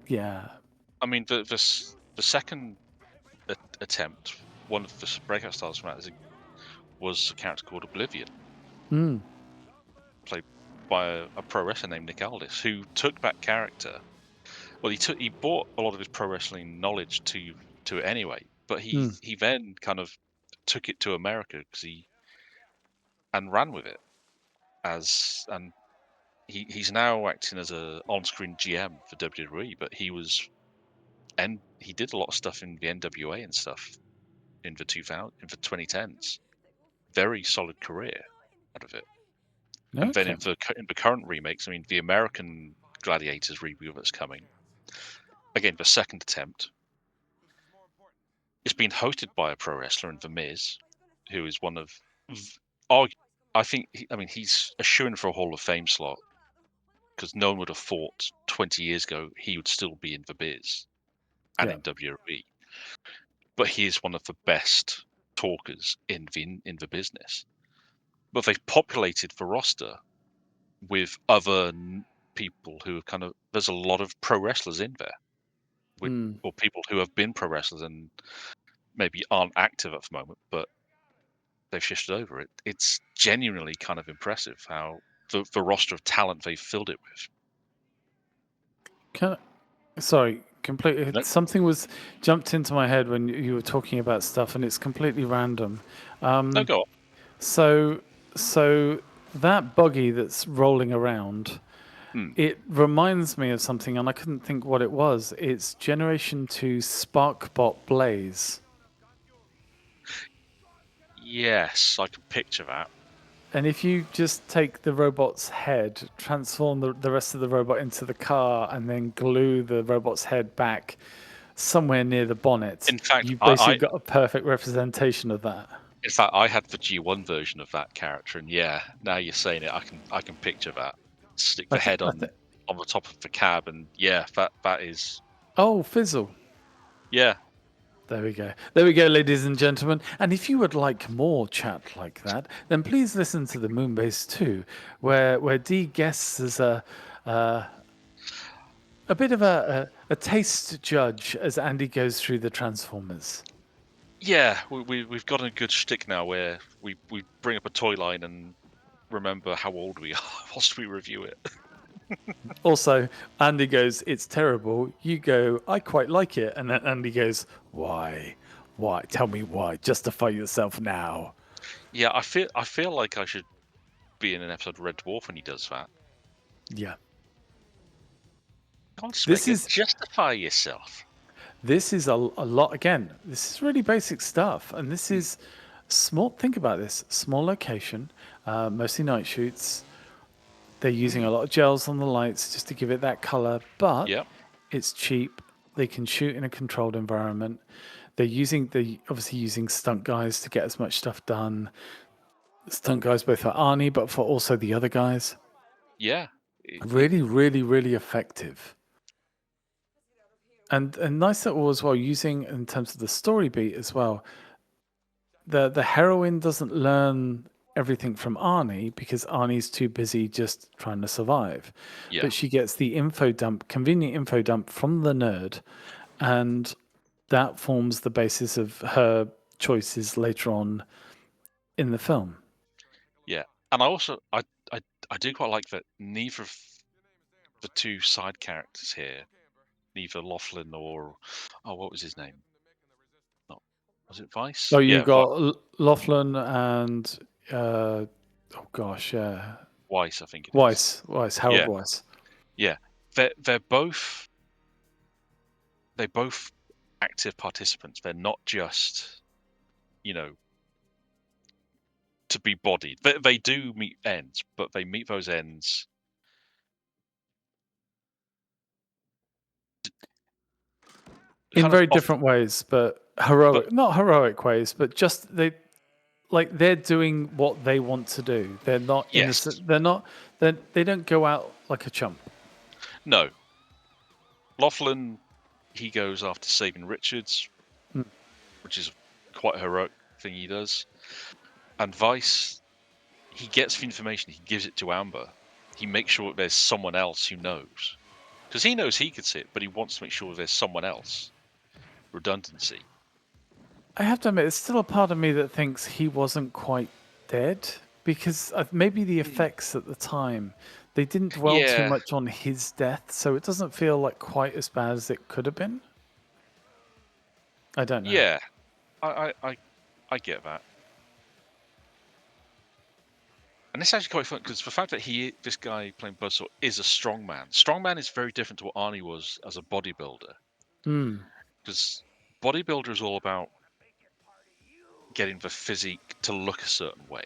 yeah. I mean, the second attempt, one of the breakout stars from that was a character called Oblivion, played by a pro wrestler named Nick Aldis, who took that character. Well, he brought a lot of his pro wrestling knowledge to it anyway, but he then kind of took it to America and ran with it and he's now acting as a on-screen GM for WWE, but he did a lot of stuff in the NWA and stuff in the 2010s. Very solid career out of it. And then Okay. in the current remakes, I mean, the American Gladiators reboot that's coming, again, the second attempt, it's been hosted by a pro wrestler in The Miz, who is one of, I think, he's a shoo-in for a Hall of Fame slot because no one would have thought 20 years ago he would still be in The Biz and Yeah. in WWE. But he is one of the best talkers in the business. But they've populated the roster with other people who have there's a lot of pro wrestlers in there, or people who have been pro wrestlers and maybe aren't active at the moment, but they've shifted over. It's genuinely kind of impressive how the roster of talent they've filled it with. Sorry, completely. No, Something was jumped into my head when you were talking about stuff, and it's completely random. no, go on. So, so that buggy that's rolling around, it reminds me of something, and I couldn't think what it was. It's Generation 2 Sparkbot Blaze. Yes, I can picture that. And if you just take the robot's head, transform the rest of the robot into the car, and then glue the robot's head back somewhere near the bonnet, In fact, you basically got a perfect representation of that. I had the G1 version of that character, and yeah, now you're saying it, I can picture that. Stick the head on the top of the cab, and yeah, that is. Oh, Fizzle. Yeah. There we go. There we go, ladies and gentlemen. And if you would like more chat like that, then please listen to the Moonbase 2, where Dee guests as a bit of a taste judge as Andy goes through the Transformers. Yeah, we've got a good shtick now where we bring up a toy line and remember how old we are whilst we review it. Also, Andy goes, "It's terrible." You go, "I quite like it," and then Andy goes, "Why? Why? Tell me why. Justify yourself now." Yeah, I feel like I should be in an episode of Red Dwarf when he does that. Yeah. This is justify yourself. This is a lot. Again, this is really basic stuff, and this is small. Think about this: small location, mostly night shoots. They're using a lot of gels on the lights just to give it that color, but it's cheap. They can shoot in a controlled environment. They're obviously using stunt guys to get as much stuff done. Stunt guys both for Arnie, but for also the other guys. Yeah. Really, really, really effective. And nice little as well, using in terms of the story beat as well. The heroine doesn't learn everything from Arnie because Arnie's too busy just trying to survive. Yeah. But she gets the convenient info dump from the nerd, and that forms the basis of her choices later on in the film. Yeah. And I also I I do quite like that neither of the two side characters here, neither Laughlin or what was his name? Not was it Vice? Oh, you Yeah, got Laughlin and oh gosh, yeah, Weiss, I think it is. Harold Yeah, Weiss. yeah. They're both active participants. They're not just, you know, to be bodied. They do meet ends, but they meet those ends In kind of very often. different ways, but But not heroic ways, but just they're doing what they want to do. They're not yes, innocent. They don't go out like a chump. no. Laughlin, he goes after saving Richards, Mm. which is quite a heroic thing he does. And Vice, he gets the information, he gives it to Amber. He makes sure there's someone else who knows. Because he knows he could see it, but he wants to make sure there's someone else. Redundancy. I have to admit, there's still a part of me that thinks he wasn't quite dead because maybe the effects at the time they didn't dwell too Yeah, much on his death, so it doesn't feel like quite as bad as it could have been. I don't know. yeah. I get that. And it's actually quite fun because the fact that this guy playing Buzzsaw is a strongman. Strongman is very different to what Arnie was as a bodybuilder. Hmm. Because bodybuilder is all about getting the physique to look a certain way.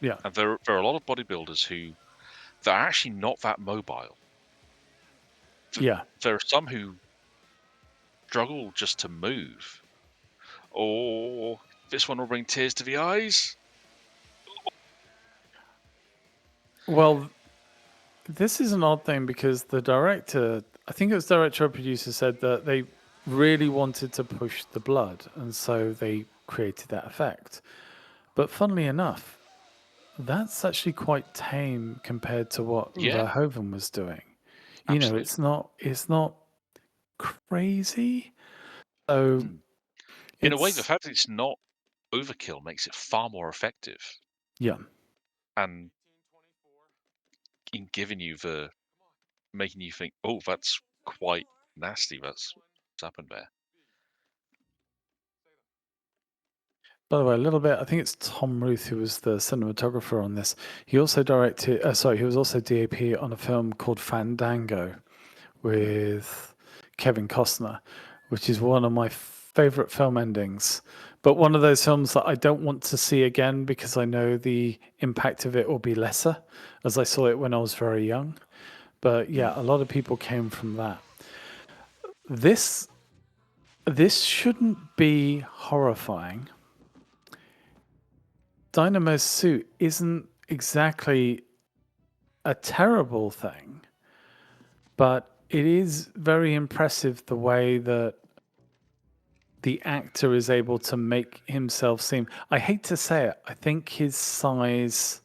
Yeah. And there are a lot of bodybuilders who they're actually not that mobile. Yeah. There are some who struggle just to move. Oh, this one will bring tears to the eyes. Well, this is an odd thing because the director, I think it was director or producer, said that they really wanted to push the blood, and so they created that effect. But funnily enough, that's actually quite tame compared to what Yeah, Verhoeven was doing. You know, absolutely. it's not crazy. So Hmm. In a way, the it's fact that it's not overkill makes it far more effective. yeah. And in giving you making you think, oh, that's quite nasty. That's what's happened there. By the way, a little bit. I think it's Tom Ruth who was the cinematographer on this. He also directed. He was also DAP on a film called Fandango with Kevin Costner, which is one of my favorite film endings. But one of those films that I don't want to see again because I know the impact of it will be lesser, as I saw it when I was very young. But yeah, a lot of people came from that. This this shouldn't be horrifying. Dynamo's suit isn't exactly a terrible thing, but it is very impressive the way that the actor is able to make himself seem. I hate to say it, I think his size.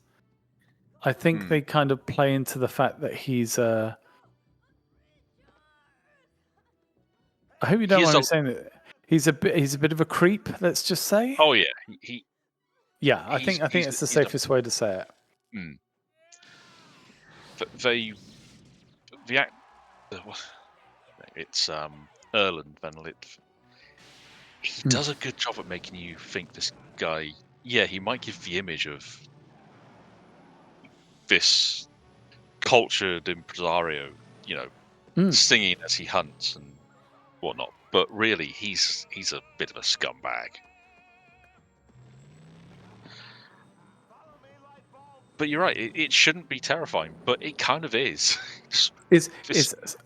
I think Hmm. they kind of play into the fact that he's a. I hope you He don't is mind a. me saying that he's a bit. He's a bit of a creep. Let's just say. Oh yeah, Yeah, I think that's the he's a. safest way to say it. Hmm. They the act. It's Erland Van Lit. He Hmm. does a good job at making you think this guy. Yeah, he might give the image of this cultured impresario, Hmm. singing as he hunts and whatnot. But really, he's a bit of a scumbag. But you're right; it shouldn't be terrifying, but it kind of is. Is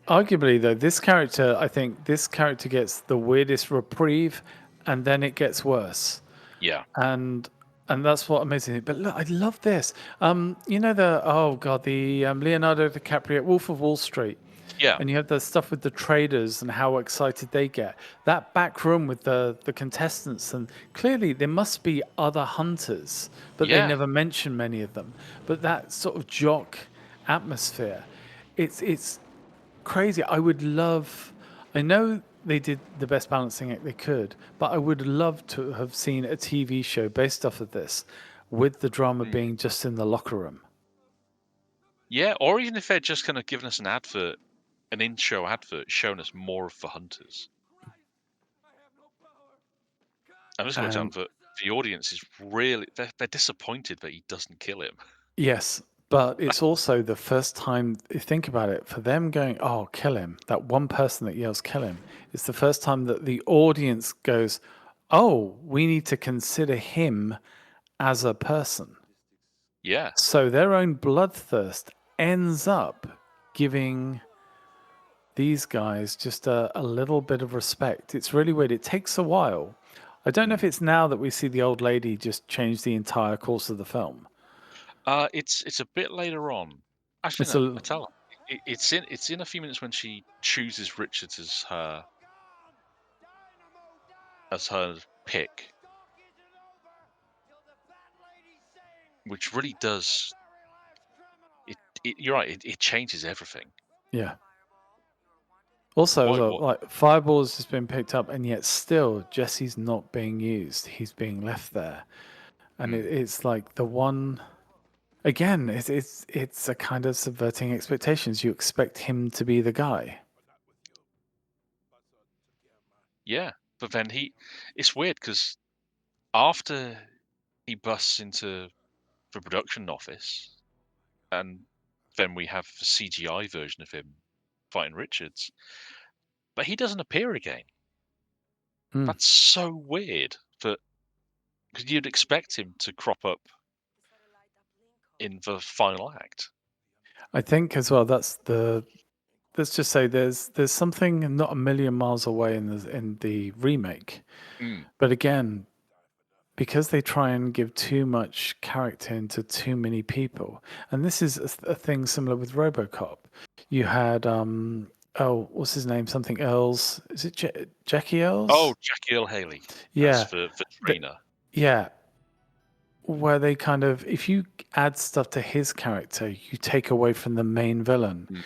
arguably though this character? I think this character gets the weirdest reprieve, and then it gets worse. Yeah, and and that's what amazing. But look, I love this. You know the Leonardo DiCaprio Wolf of Wall Street, yeah, and you have the stuff with the traders and how excited they get. That back room with the contestants, and clearly there must be other hunters, but they yeah. never mention many of them. But that sort of jock atmosphere, it's crazy. I would love. I know they did the best balancing act they could, but I would love to have seen a TV show based off of this, with the drama Mm. being just in the locker room. Yeah, or even if they're just kind of giving us an in-show advert showing us more of the hunters. I'm just worked And out that the audience is really they're disappointed that he doesn't kill him. yes, but it's also the first time, think about it, for them going, oh, kill him, that one person that yells, kill him, it's the first time that the audience goes, oh, we need to consider him as a person. Yeah. So their own bloodthirst ends up giving these guys just a little bit of respect. It's really weird. It takes a while. I don't know if it's now that we see the old lady just change the entire course of the film. It's a bit later on. Actually, It's no, a I tell her. It's in a few minutes when she chooses Richards as her pick, which really does it. You're right. It changes everything. yeah. Also, as What well, what? like Fireball's just been picked up, and yet still Jesse's not being used. He's being left there, and Hmm. it's like the one again. It's a kind of subverting expectations. You expect him to be the guy. Yeah, but then it's weird because after he busts into the production office, and then we have the CGI version of him fighting Richards, but he doesn't appear again. Hmm. That's so weird. Because you'd expect him to crop up in the final act. I think as well. That's the let's just say there's something not a million miles away in the remake, Mm, but again, because they try and give too much character into too many people, and this is a thing similar with RoboCop. You had oh, what's his name? Something Earls. Is it Jackie Oh, Earls? Jackie Earl Haley as Yeah, the th- trainer. yeah. Where they kind of, if you add stuff to his character, you take away from the main villain. Mm,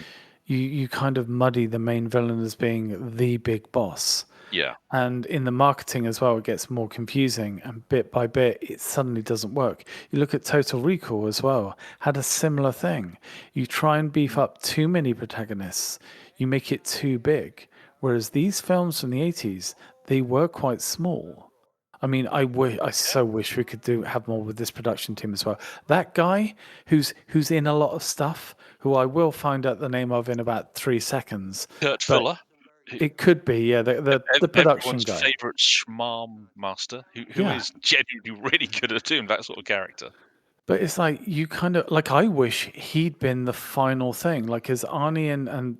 You kind of muddy the main villain as being the big boss. yeah. And in the marketing as well, it gets more confusing. And bit by bit, it suddenly doesn't work. You look at Total Recall as well, had a similar thing. You try and beef Mm, up too many protagonists, you make it too big. Whereas these films from the 80s, they were quite small. I mean, I yeah. so wish we could have more with this production team as well. That guy who's in a lot of stuff, who I will find out the name of in about 3 seconds, Kurt but Fuller, who, it could be, yeah, the production everyone's guy. favorite schmarm master, who Yeah. is genuinely really good at doing that sort of character. But it's like you kind of like I wish he'd been the final thing. Like as Arnie and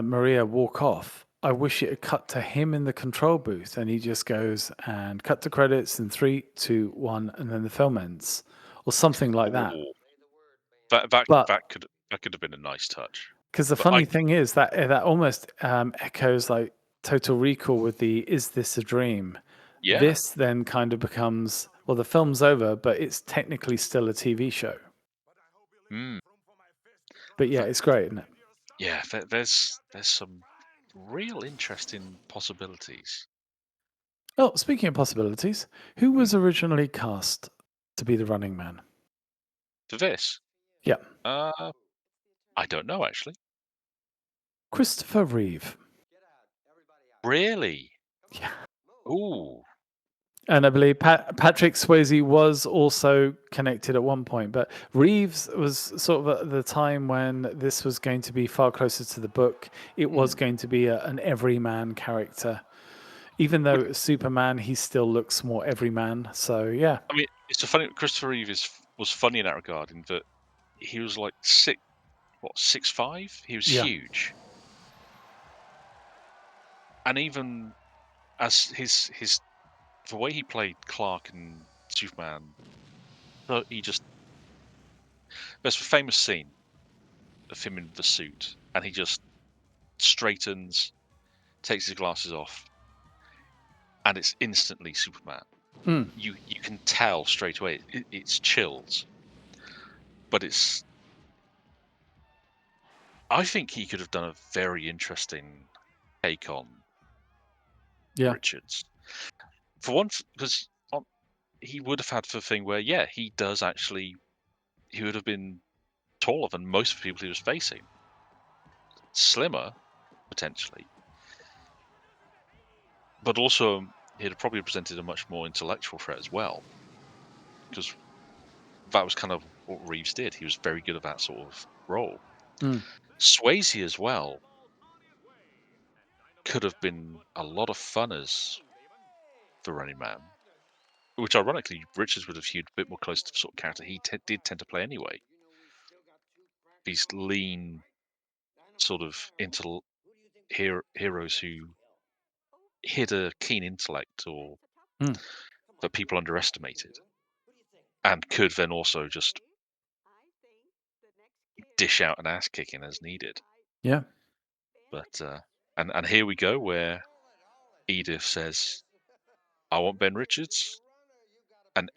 Maria walk off, I wish it had cut to him in the control booth and he just goes and cut to credits in 3, 2, 1, and then the film ends. Or something like that. Oh, that that But that could that could have been a nice touch. because the But I funny thing is that that almost echoes like Total Recall with the "Is this a dream?" yeah. This then kind of becomes well, the film's over, but it's technically still a TV show. Mm, But yeah, th- it's great, isn't it? yeah. There's some real interesting possibilities Oh, speaking of possibilities, who mm, was originally cast to be the Running Man? for this. Yeah, Uh, I don't know actually. Christopher Reeve. Really? Yeah. Ooh. And I believe Patrick Swayze was also connected at one point, but Reeves was sort of at the time when this was going to be far closer to the book. It was Mm. going to be an everyman character. Even though Would it was Superman, he still looks more everyman. So yeah, I mean it's a funny Christopher Reeve was funny in that regard in that he was like 6'5"? He was yeah. huge. And even as his the way he played Clark and Superman, he just there's a famous scene of him in the suit, and he just straightens, takes his glasses off, and it's instantly Superman. Mm, You can tell straight away. It's chills, but it's. I think he could have done a very interesting take on yeah. Richards. For one, because he would have had the thing where, yeah, he does actually. He would have been taller than most of the people he was facing, slimmer potentially, but also he'd have probably presented a much more intellectual threat as well, because that was kind of what Reeves did. He was very good at that sort of role. Mm. Swayze as well could have been a lot of fun as the Running Man, which ironically Richards would have hewed a bit more close to the sort of character he did tend to play anyway. These lean, sort of heroes who hid a keen intellect or Mm. that people underestimated, and could then also just dish out an ass kicking as needed. Yeah. But and here we go where Edith says, "I want Ben Richards," and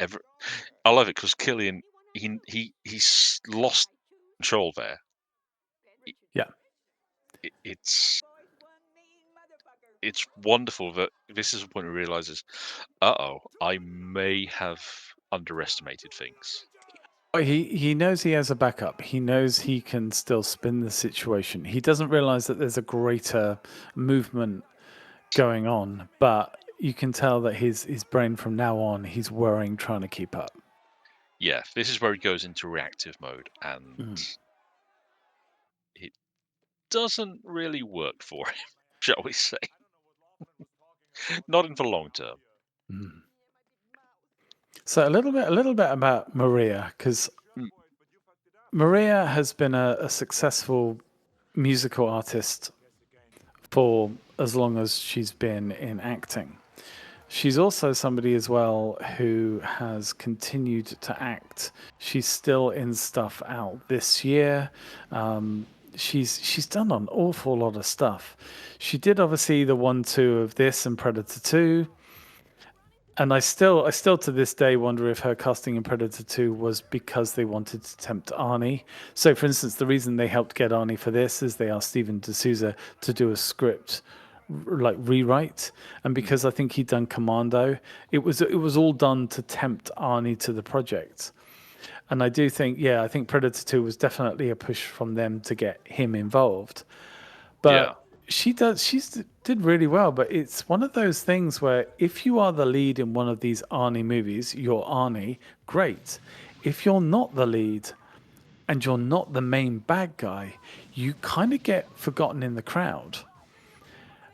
I love it because Killian he's lost control there. Yeah. It's wonderful that this is the point where he realizes, I may have underestimated things. Well, he knows he has a backup. He knows he can still spin the situation. He doesn't realize that there's a greater movement going on, but you can tell that his brain from now on, he's worrying, trying to keep up. Yeah, this is where he goes into reactive mode, and it doesn't really work for him, shall we say? Not in the long term. Mm. So a little bit about Maria, because Mm. Maria has been a successful musical artist for as long as she's been in acting. She's also somebody as well who has continued to act. She's still in stuff out this year. She's done an awful lot of stuff. She did obviously the 1-2 of this and Predator 2. And I still to this day wonder if her casting in Predator 2 was because they wanted to tempt Arnie. So, for instance, the reason they helped get Arnie for this is they asked Steven D'Souza to do a script like rewrite, and because I think he'd done Commando, it was all done to tempt Arnie to the project. And I do think, yeah, I think Predator 2 was definitely a push from them to get him involved. Yeah. But she's did really well, but it's one of those things where if you are the lead in one of these Arnie movies, you're Arnie, great. If you're not the lead and you're not the main bad guy, you kind of get forgotten in the crowd.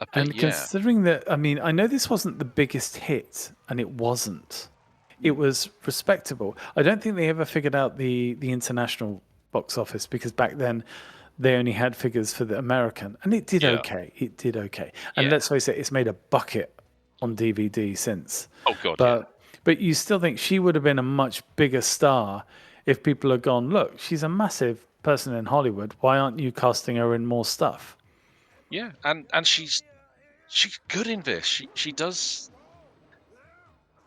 A bit, And yeah. considering that, I mean, I know this wasn't the biggest hit, and it wasn't. It was respectable. I don't think they ever figured out the international box office, because back then they only had figures for the American, and it did Yeah. okay. It did okay. And Yeah. let's face it, it's made a bucket on DVD since. Oh, God, yeah. But you still think she would have been a much bigger star if people had gone, look, she's a massive person in Hollywood. Why aren't you casting her in more stuff? Yeah, and she's good in this. She does.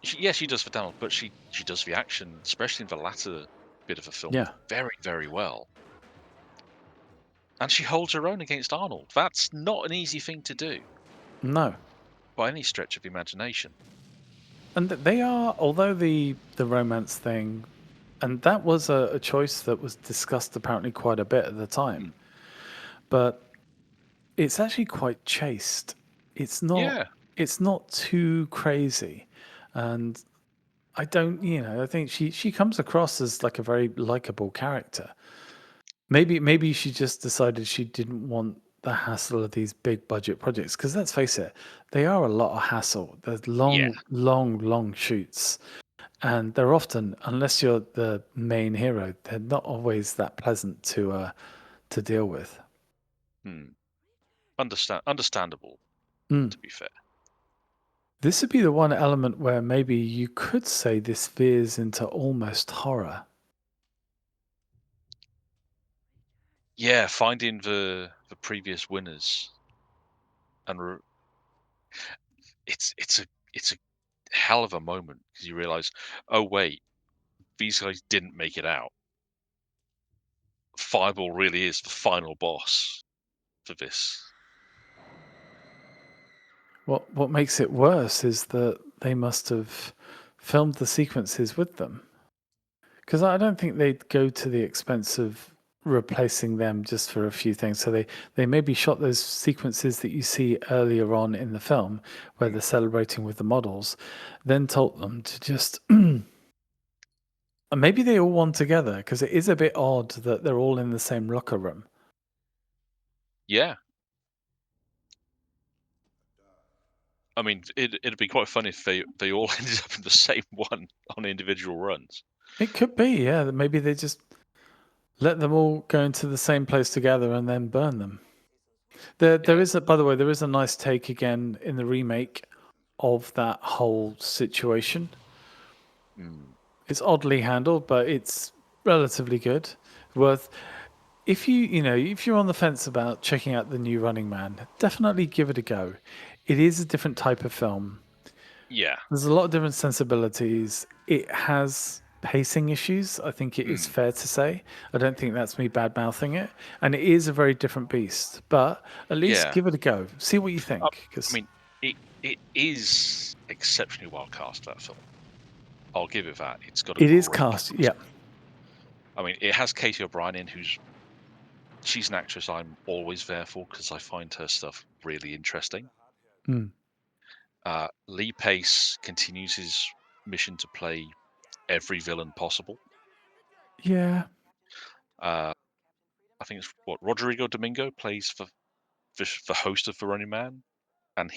She does the download, but she does the action, especially in the latter bit of the film, Yeah. very, very well. And she holds her own against Arnold. That's not an easy thing to do No. by any stretch of the imagination. And they are, although the romance thing, and that was a choice that was discussed apparently quite a bit at the time, but it's actually quite chaste. Yeah. It's not too crazy, and I don't, I think she comes across as like a very likable character. Maybe she just decided she didn't want the hassle of these big budget projects, because let's face it, they are a lot of hassle. There's Yeah. long shoots, and they're often, unless you're the main hero, they're not always that pleasant to deal with. Understandable, Mm. to be fair. This would be the one element where maybe you could say this veers into almost horror. Yeah, finding the previous winners, and it's a hell of a moment, because you realize, oh wait, these guys didn't make it out. Fireball really is the final boss for this. What makes it worse is that they must have filmed the sequences with them, because I don't think they'd go to the expense of replacing them just for a few things. So they maybe shot those sequences that you see earlier on in the film where they're celebrating with the models, then told them to just and maybe they all won together because it is a bit odd that they're all in the same locker room. Yeah. I mean, it'd be quite funny if they all ended up in the same one on individual runs. It could be, yeah, that maybe they just let them all go into the same place together and then burn them. There Yeah. is by the way, there is a nice take again in the remake of that whole situation. Mm. It's oddly handled, but it's relatively good. Worth if if you're on the fence about checking out the new Running Man, definitely give it a go. It is a different type of film. Yeah. There's a lot of different sensibilities. It has pacing issues. I think it is Mm. fair to say. I don't think that's me bad mouthing it. And it is a very different beast. But at least Yeah. give it a go. See what you think. I Because mean, it is exceptionally well cast, that film. I'll give it that. It's got a it is great cast. cast. Yeah. I mean, it has Katie O'Brien in, she's an actress I'm always there for because I find her stuff really interesting. Mm. Lee Pace continues his mission to play every villain possible. Yeah. I think it's what Rodrigo Domingo plays the host of The Running Man, and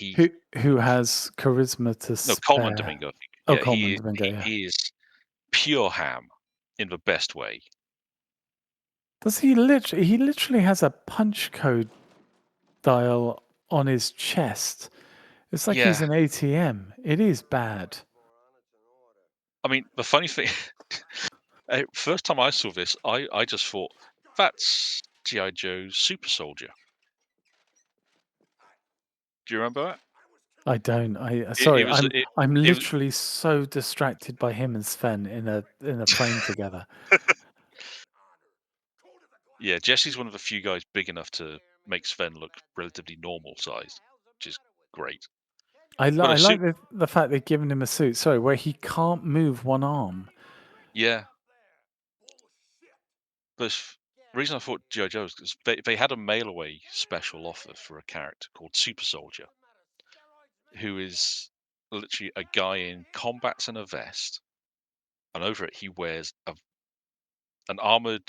Who has charisma to no, Coleman spare? Domingo. I think. Oh, Yeah, Coleman Domingo. Yeah. he is pure ham in the best way. Does he literally? He literally has a punch code dial on his chest. It's like he's Yeah, an ATM. It is bad. I mean the funny thing, first time I saw this, I just thought that's GI Joe's Super Soldier. Do you remember that? I don't. I It sorry. was I'm it was literally so distracted by him and Sven in a frame together. yeah. Jesse's one of the few guys big enough to make Sven look relatively normal sized, which is great. But a I like suit, the fact they've given him a suit. Sorry, where he can't move one arm. yeah. But the reason I thought GI Joe is because they had a mail away special offer for a character called Super Soldier, who is literally a guy in combats and a vest, and over it he wears an armored,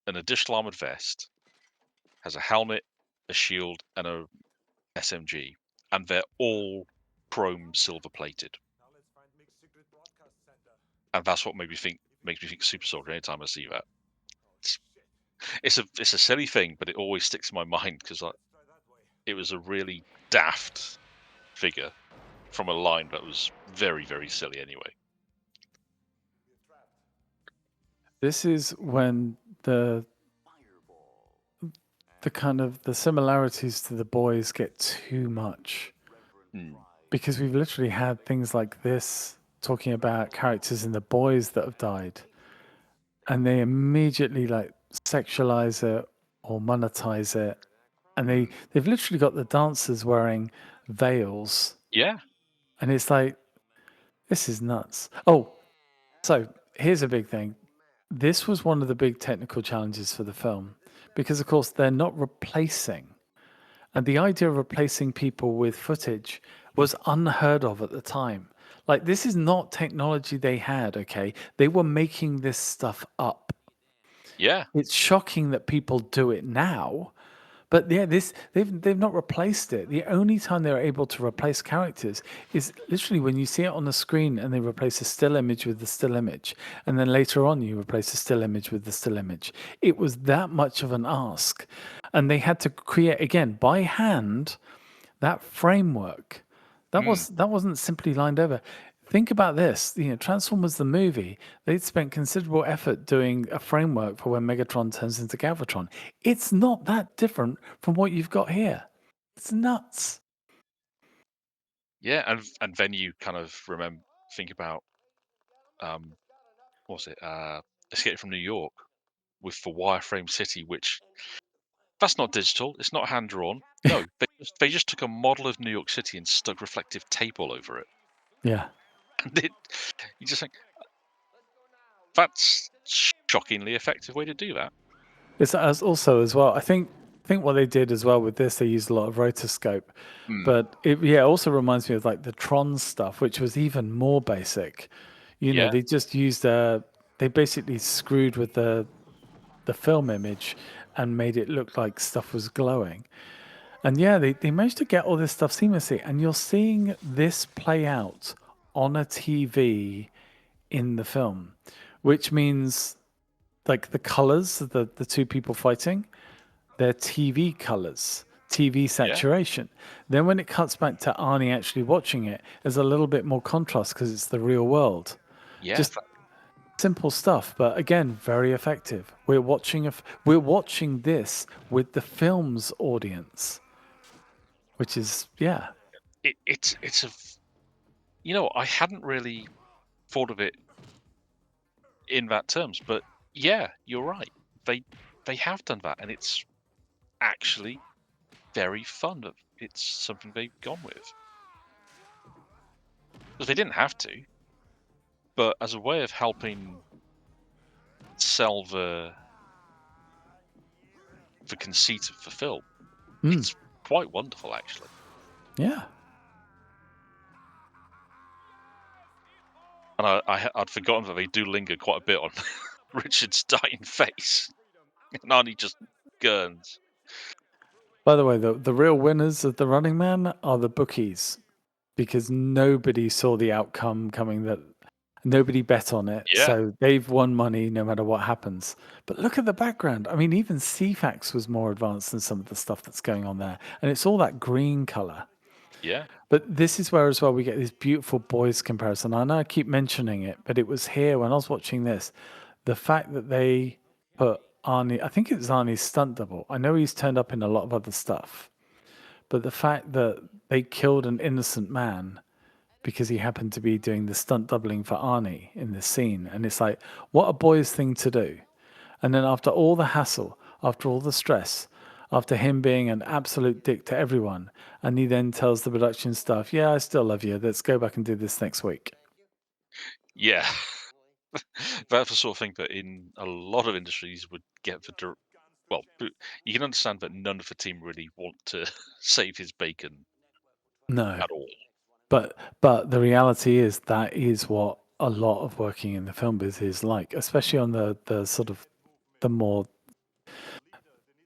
an additional armored vest, has a helmet, a shield, and a SMG, and they're all chrome silver plated, and that's what makes me think Super Soldier anytime I see that. It's a silly thing, but it always sticks in my mind because it was a really daft figure from a line that was very, very silly anyway. This is when the kind of the similarities to the boys get too much Mm. because we've literally had things like this talking about characters in the boys that have died, and they immediately like sexualize it or monetize it, and they've literally got the dancers wearing veils, Yeah. and it's like this is nuts. Oh, so here's a big thing. This was one of the big technical challenges for the film because, of course, they're not replacing. And the idea of replacing people with footage was unheard of at the time. Like, this is not technology they had, okay? They were making this stuff up. Yeah. It's shocking that people do it now. But yeah, they've not replaced it. The only time they're able to replace characters is literally when you see it on the screen and they replace a still image with the still image, and then later on you replace a still image with the still image. It was that much of an ask, and they had to create again by hand that framework. Mm. That wasn't simply lined over. Think about this, Transformers the movie, they'd spent considerable effort doing a framework for when Megatron turns into Galvatron. It's not that different from what you've got here. It's nuts. Yeah. And then you kind of think about what was it? Escape from New York with the wireframe city, which that's not digital. It's not hand drawn. No, they just took a model of New York City and stuck reflective tape all over it. Yeah. And you just think that's shockingly effective way to do that. It's also as well. I think what they did as well with this, they used a lot of rotoscope, but it also reminds me of like the Tron stuff, which was even more basic. Yeah. They just used they basically screwed with the film image and made it look like stuff was glowing. And yeah, they managed to get all this stuff seamlessly, and you're seeing this play out on a TV in the film, which means like the colors of the two people fighting, they're TV colors, TV Yeah. saturation. Then when it cuts back to Arnie actually watching it, there's a little bit more contrast because it's the real world. Yeah. Just simple stuff, but again, very effective. We're watching this with the film's audience, which is It's I hadn't really thought of it in that terms, but yeah, you're right. They have done that, and it's actually very fun. It's something they've gone with because they didn't have to, but as a way of helping sell the conceit of the film, it's quite wonderful, actually. yeah. And I'd forgotten that they do linger quite a bit on Richard's dying face, and Arnie just gurns. By the way, the real winners of the Running Man are the bookies because nobody saw the outcome coming. That nobody bet on it, Yeah. so they've won money no matter what happens. But look at the background. I mean, even CFAX was more advanced than some of the stuff that's going on there, and it's all that green color. Yeah. But this is where as well we get this beautiful boys comparison. I know I keep mentioning it, but it was here when I was watching this. The fact that they put Arnie, I think it's Arnie's stunt double. I know he's turned up in a lot of other stuff, but the fact that they killed an innocent man because he happened to be doing the stunt doubling for Arnie in this scene. And it's like, what a boy's thing to do. And then after all the hassle, after all the stress, after him being an absolute dick to everyone, and he then tells the production staff, yeah, I still love you. Let's go back and do this next week. Yeah. That's the sort of thing that in a lot of industries would get well, you can understand that none of the team really want to save his bacon No. at all. But the reality is that is what a lot of working in the film biz is like, especially on the sort of the more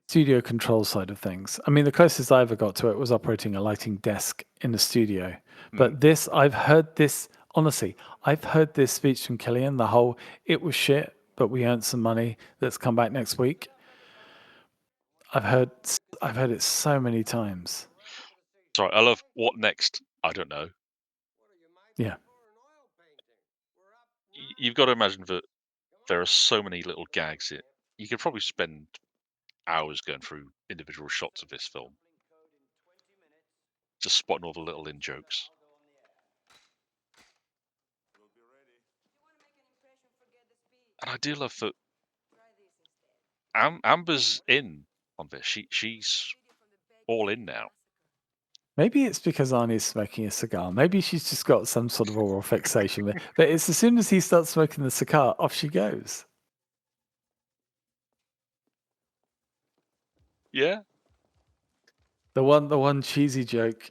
studio control side of things. I mean, the closest I ever got to it was operating a lighting desk in a studio. But this, honestly, I've heard this speech from Killian, the whole, it was shit, but we earned some money. Let's come back next week. I've heard it so many times. Sorry, I love what next? I don't know. Yeah. You've got to imagine that there are so many little gags. You could probably spend hours going through individual shots of this film, just spotting all the little in jokes. And I do love that Amber's in on this. She's all in now. Maybe it's because Arnie's smoking a cigar. Maybe she's just got some sort of oral fixation. But it's as soon as he starts smoking the cigar, off she goes. Yeah. The one cheesy joke.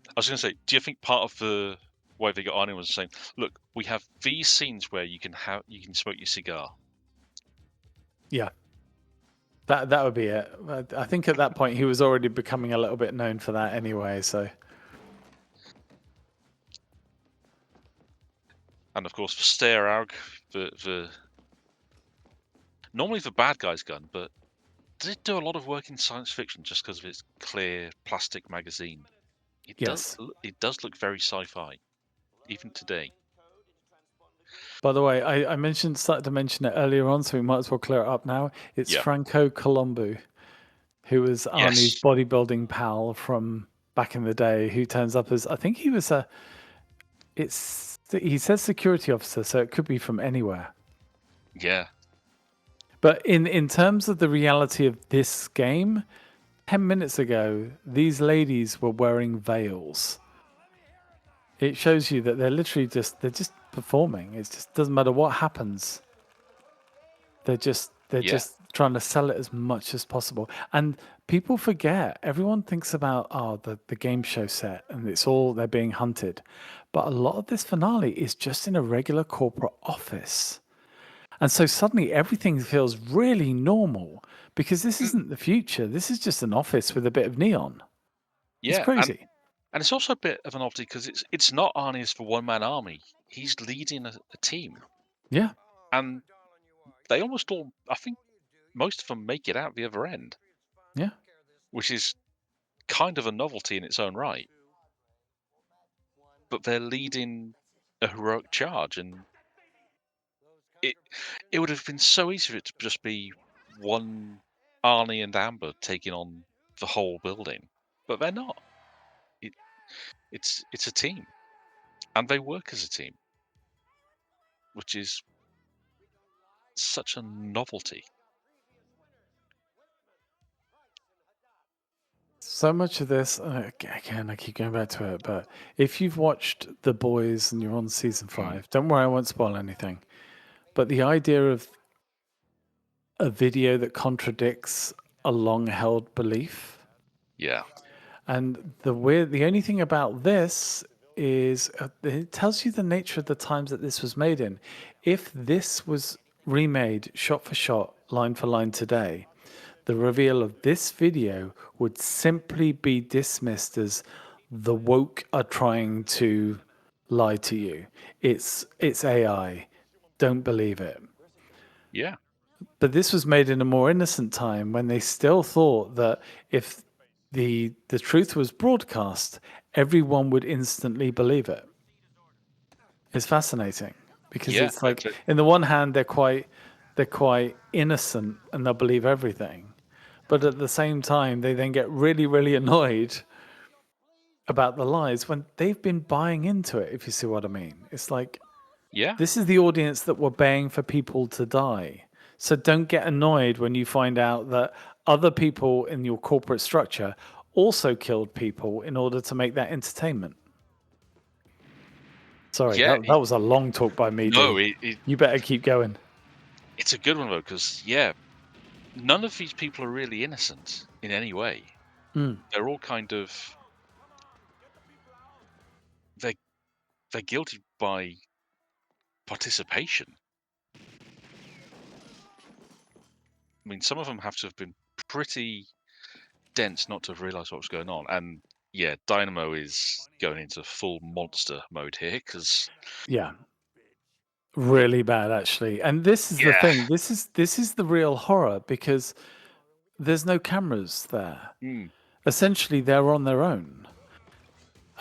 I was going to say, do you think part of the way they got Arnie was saying, look, we have these scenes where you can smoke your cigar. Yeah. That would be it. I think at that point he was already becoming a little bit known for that anyway, so. And of course, the stare arg, normally the bad guy's gun, but does it do a lot of work in science fiction just because of its clear plastic magazine? It does look very sci-fi, even today. By the way, I started to mention it earlier on, so we might as well clear it up now. It's Franco Colombo, who was Arnie's bodybuilding pal from back in the day, who turns up as, I think he was he says security officer, so it could be from anywhere. Yeah. But in terms of the reality of this game, 10 minutes ago, these ladies were wearing veils. It shows you that they're literally just performing. It just doesn't matter what happens. They're Yeah. just trying to sell it as much as possible. And people forget. Everyone thinks about the game show set and it's all they're being hunted. But a lot of this finale is just in a regular corporate office. And so suddenly everything feels really normal because this Mm, isn't the future. This is just an office with a bit of neon. It's yeah, crazy. and it's also a bit of an oddity because it's not Arnie's for one man army. He's leading a team, Yeah. and they almost all, I think, most of them make it out the other end, Yeah. which is kind of a novelty in its own right. But they're leading a heroic charge, and it it would have been so easy for it to just be one Arnie and Amber taking on the whole building, but they're not. It, it's a team, and they work as a team, which is such a novelty. So much of this, again, I keep going back to it, but if you've watched The Boys and you're on season Mm, 5, don't worry, I won't spoil anything. But the idea of a video that contradicts a long held belief. yeah, And the only thing about this is it tells you the nature of the times that this was made in. If this was remade shot for shot, line for line today, the reveal of this video would simply be dismissed as the woke are trying to lie to you. It's AI. Don't believe it. yeah, But this was made in a more innocent time when they still thought that if the truth was broadcast, everyone would instantly believe it. It's fascinating because yeah. it's like in the one hand they're quite innocent and they'll believe everything. But at the same time they then get really, really annoyed about the lies when they've been buying into it, if you see what I mean. It's like Yeah, this is the audience that were paying for people to die. So don't get annoyed when you find out that other people in your corporate structure also killed people in order to make that entertainment. Sorry, yeah. that was a long talk by me, No, D. it You better keep going. it's a good one though, because yeah, none of these people are really innocent in any way. Mm, They're all kind of they're they're guilty by participation. I mean, some of them have to have been pretty dense not to have realised what was going on. And yeah, Dynamo is going into full monster mode here because yeah, really bad actually. And this is the yeah, thing. This is the real horror because there's no cameras there. mm, Essentially, they're on their own.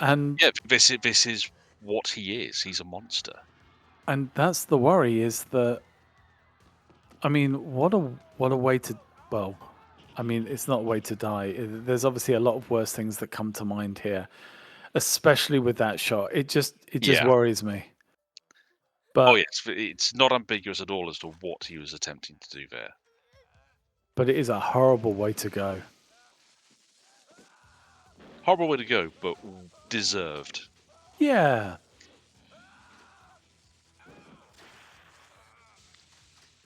And yeah, this is what he is. He's a monster. that's the worry is that I mean, what a way to well, I mean, it's not a way to die. There's obviously a lot of worse things that come to mind here, especially with that shot. It just Yeah. worries me. Oh, But yes. It's not ambiguous at all as to what he was attempting to do there. but it is a horrible way to go. Horrible way to go, but deserved. Yeah.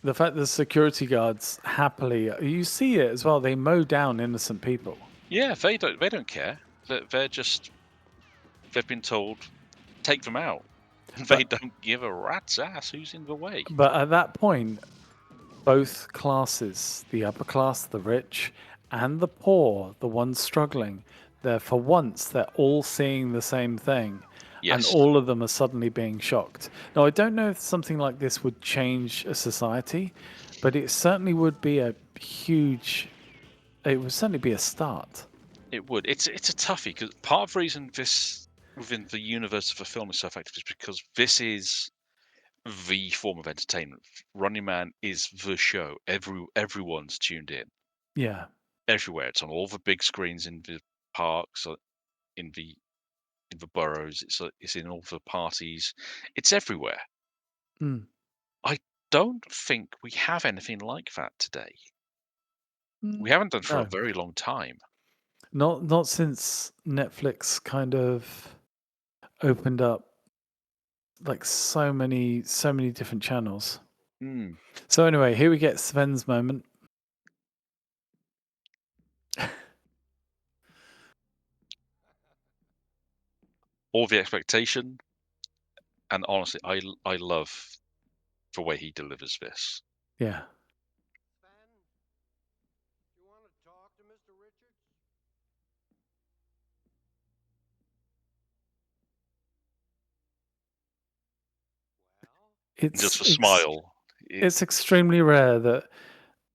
The fact that security guards happily you see it as well, they mow down innocent people. Yeah, they don't care. They're just they've been told take them out. They But don't give a rat's ass who's in the way. but at that point, both classes, the upper class, the rich, and the poor, the ones struggling, for once, they're all seeing the same thing. And Yes, all of them are suddenly being shocked. Now, I don't know if something like this would change a society, but it certainly would be it would certainly be a start. it would. It's a toughie because part of the reason this within the universe of a film is so effective is because this is the form of entertainment. Running Man is the show. Everyone's tuned in Yeah. everywhere. It's on all the big screens in the parks, in the boroughs. It's in all the parties. It's everywhere. Mm. I don't think we have anything like that today. We Mm, haven't done for a no. very long time. Not since Netflix kind of opened up like so many different channels. Mm. So anyway, here we get Sven's moment. All the expectation, and honestly, I love the way he delivers this. Yeah. Sven, you want to talk to Mr. Richards? Well, Just It's the ex- smile. it's extremely rare that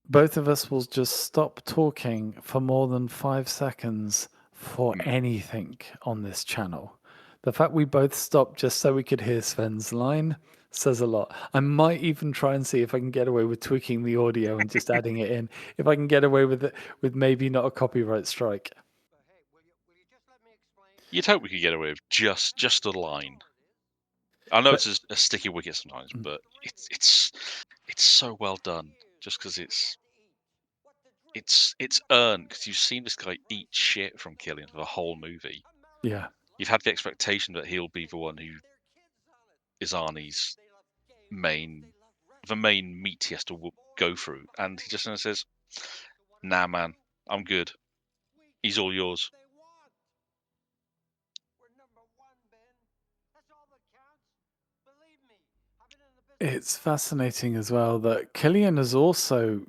both of us will just stop talking for more than 5 seconds for Mm. anything on this channel. The fact we both stopped just so we could hear Sven's line says a lot. I might even try and see if I can get away with tweaking the audio and just adding it in. If I can get away with it with maybe not a copyright strike. but hey, will you just let me explain? You'd hope we could get away with just a line. I know But it's a sticky wicket sometimes, mm, but it's so well done. Just because it's earned, because you've seen this guy eat shit from Killian for the whole movie. yeah, You've had the expectation that he'll be the one who is Arnie's the main meat he has to go through, and he just says, "Nah, man, I'm good. He's all yours." We're number one, Ben. That's all that counts. Believe me, I've been in the business. it's fascinating as well that Killian has also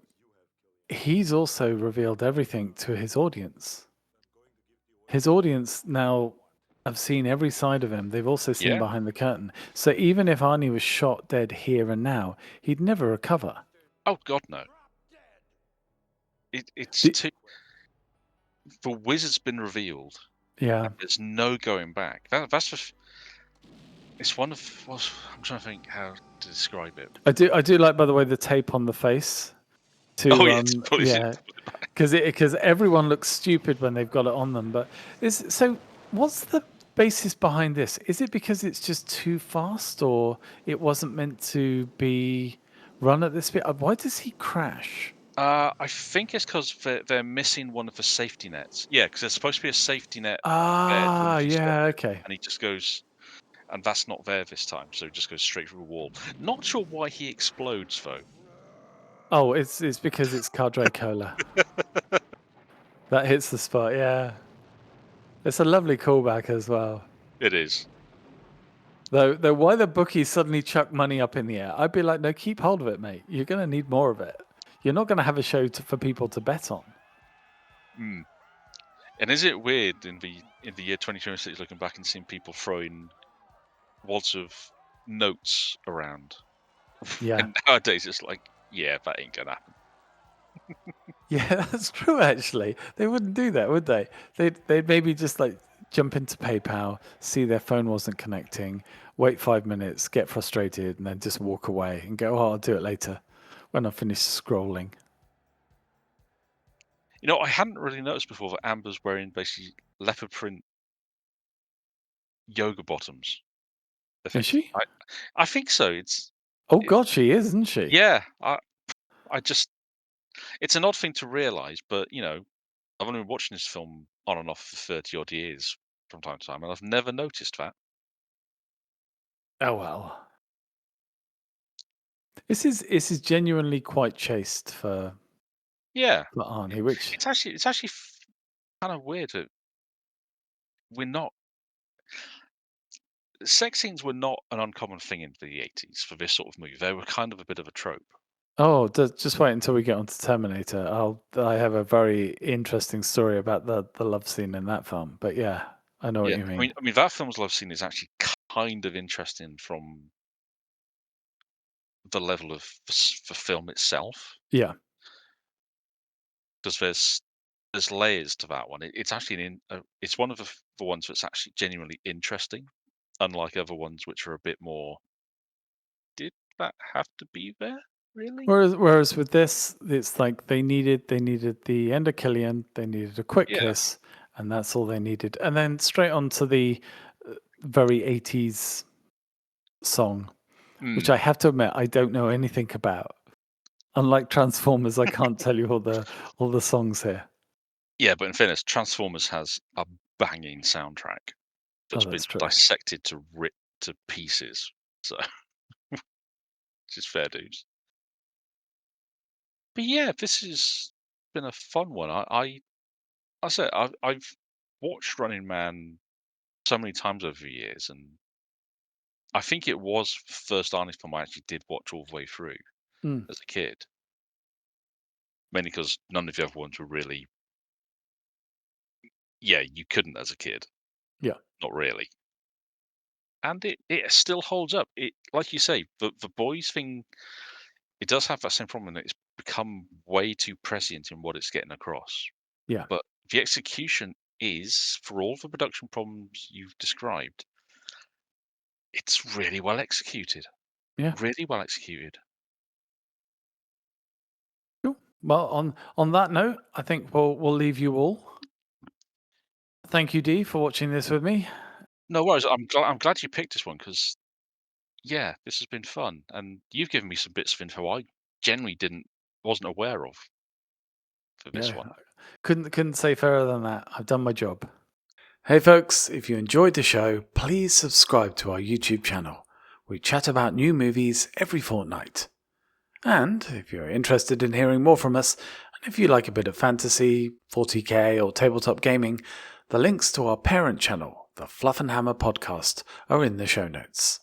he's also revealed everything to his audience. His audience now have seen every side of him. They've also seen Yeah. behind the curtain. So even if Arnie was shot dead here and now, he'd never recover. Oh God, no. It's The- too. The wizard's been revealed, yeah, and there's no going back. That's just. It's one of. Well, I'm trying to think how to describe it. I do. I do like, by the way, the tape on the face. Oh To yeah, to put it yeah, because everyone looks stupid when they've got it on them. But is so. What's the basis behind this? Is it because it's just too fast, or it wasn't meant to be run at this speed? Why does he crash? I think it's because they're missing one of the safety nets. Yeah, because there's supposed to be a safety net there to Ah, lift yourself, yeah, okay. and he just goes, and that's not there this time, so he just goes straight through the wall. Not sure why he explodes though. Oh, it's because it's Cadre Cola. That hits the spot, yeah. It's a lovely callback as well. It is. Though why the bookies suddenly chuck money up in the air? I'd be like, no, keep hold of it, mate. You're gonna need more of it. You're not gonna have a show for people to bet on. Mm. And is it weird in the year 2026 looking back and seeing people throwing wads of notes around? Yeah. And nowadays it's like, yeah, that ain't gonna happen. Yeah, that's true actually. They wouldn't do that, would they? They'd maybe just like jump into PayPal, see their phone wasn't connecting, wait 5 minutes, get frustrated, and then just walk away and go, oh, I'll do it later when I finish scrolling. You know, I hadn't really noticed before that Amber's wearing basically leopard print yoga bottoms. Is she? I think so. Oh It, God, she is, isn't she? yeah. I just it's an odd thing to realize, but you know, I've only been watching this film on and off for 30 odd years from time to time, and I've never noticed that. Oh well. This is genuinely quite chaste Yeah, for Arnie, which it's actually kind of weird that we're not sex scenes were not an uncommon thing in the 80s for this sort of movie. They were kind of a bit of a trope. oh, just wait until we get on to Terminator. I have a very interesting story about the love scene in that film. But yeah, I know what Yeah, you I mean. mean, I mean that film's love scene is actually kind of interesting from the level of the film itself, Yeah. because there's layers to that one. It's actually it's one of the ones that's actually genuinely interesting, unlike other ones which are a bit more. Did that have to be there? Really? Whereas with this, it's like they needed the end of Killian, they needed a quick Yeah. kiss, and that's all they needed. And then straight on to the very 80s song, which Mm. I have to admit I don't know anything about. Unlike Transformers, I can't tell you all the songs here. Yeah, but in fairness, Transformers has a banging soundtrack Oh, that's been that's true. dissected to rip to pieces So, which is fair dues. But yeah, this has been a fun one. I said I've watched Running Man so many times over the years, and I think it was the first Arnie film I actually did watch all the way through Mm, as a kid. Mainly because none of the other ones were really, yeah, you couldn't as a kid, yeah, not really. And it still holds up. It, like you say, the boys thing, it does have that same problem that it's become way too prescient in what it's getting across. yeah, But the execution is, for all the production problems you've described, it's really well executed. yeah. Really well executed. Cool. Well, on that note, I think we'll leave you all. Thank you, Dee, for watching this with me. No worries. I'm glad you picked this one because yeah, this has been fun, and you've given me some bits of info I generally wasn't aware of for this Yeah, one. couldn't say fairer than that. I've done my job. Hey folks, if you enjoyed the show, please subscribe to our YouTube channel. We chat about new movies every fortnight. And if you're interested in hearing more from us, and if you like a bit of fantasy, 40k, or tabletop gaming, the links to our parent channel, the Fluff and Hammer podcast, are in the show notes.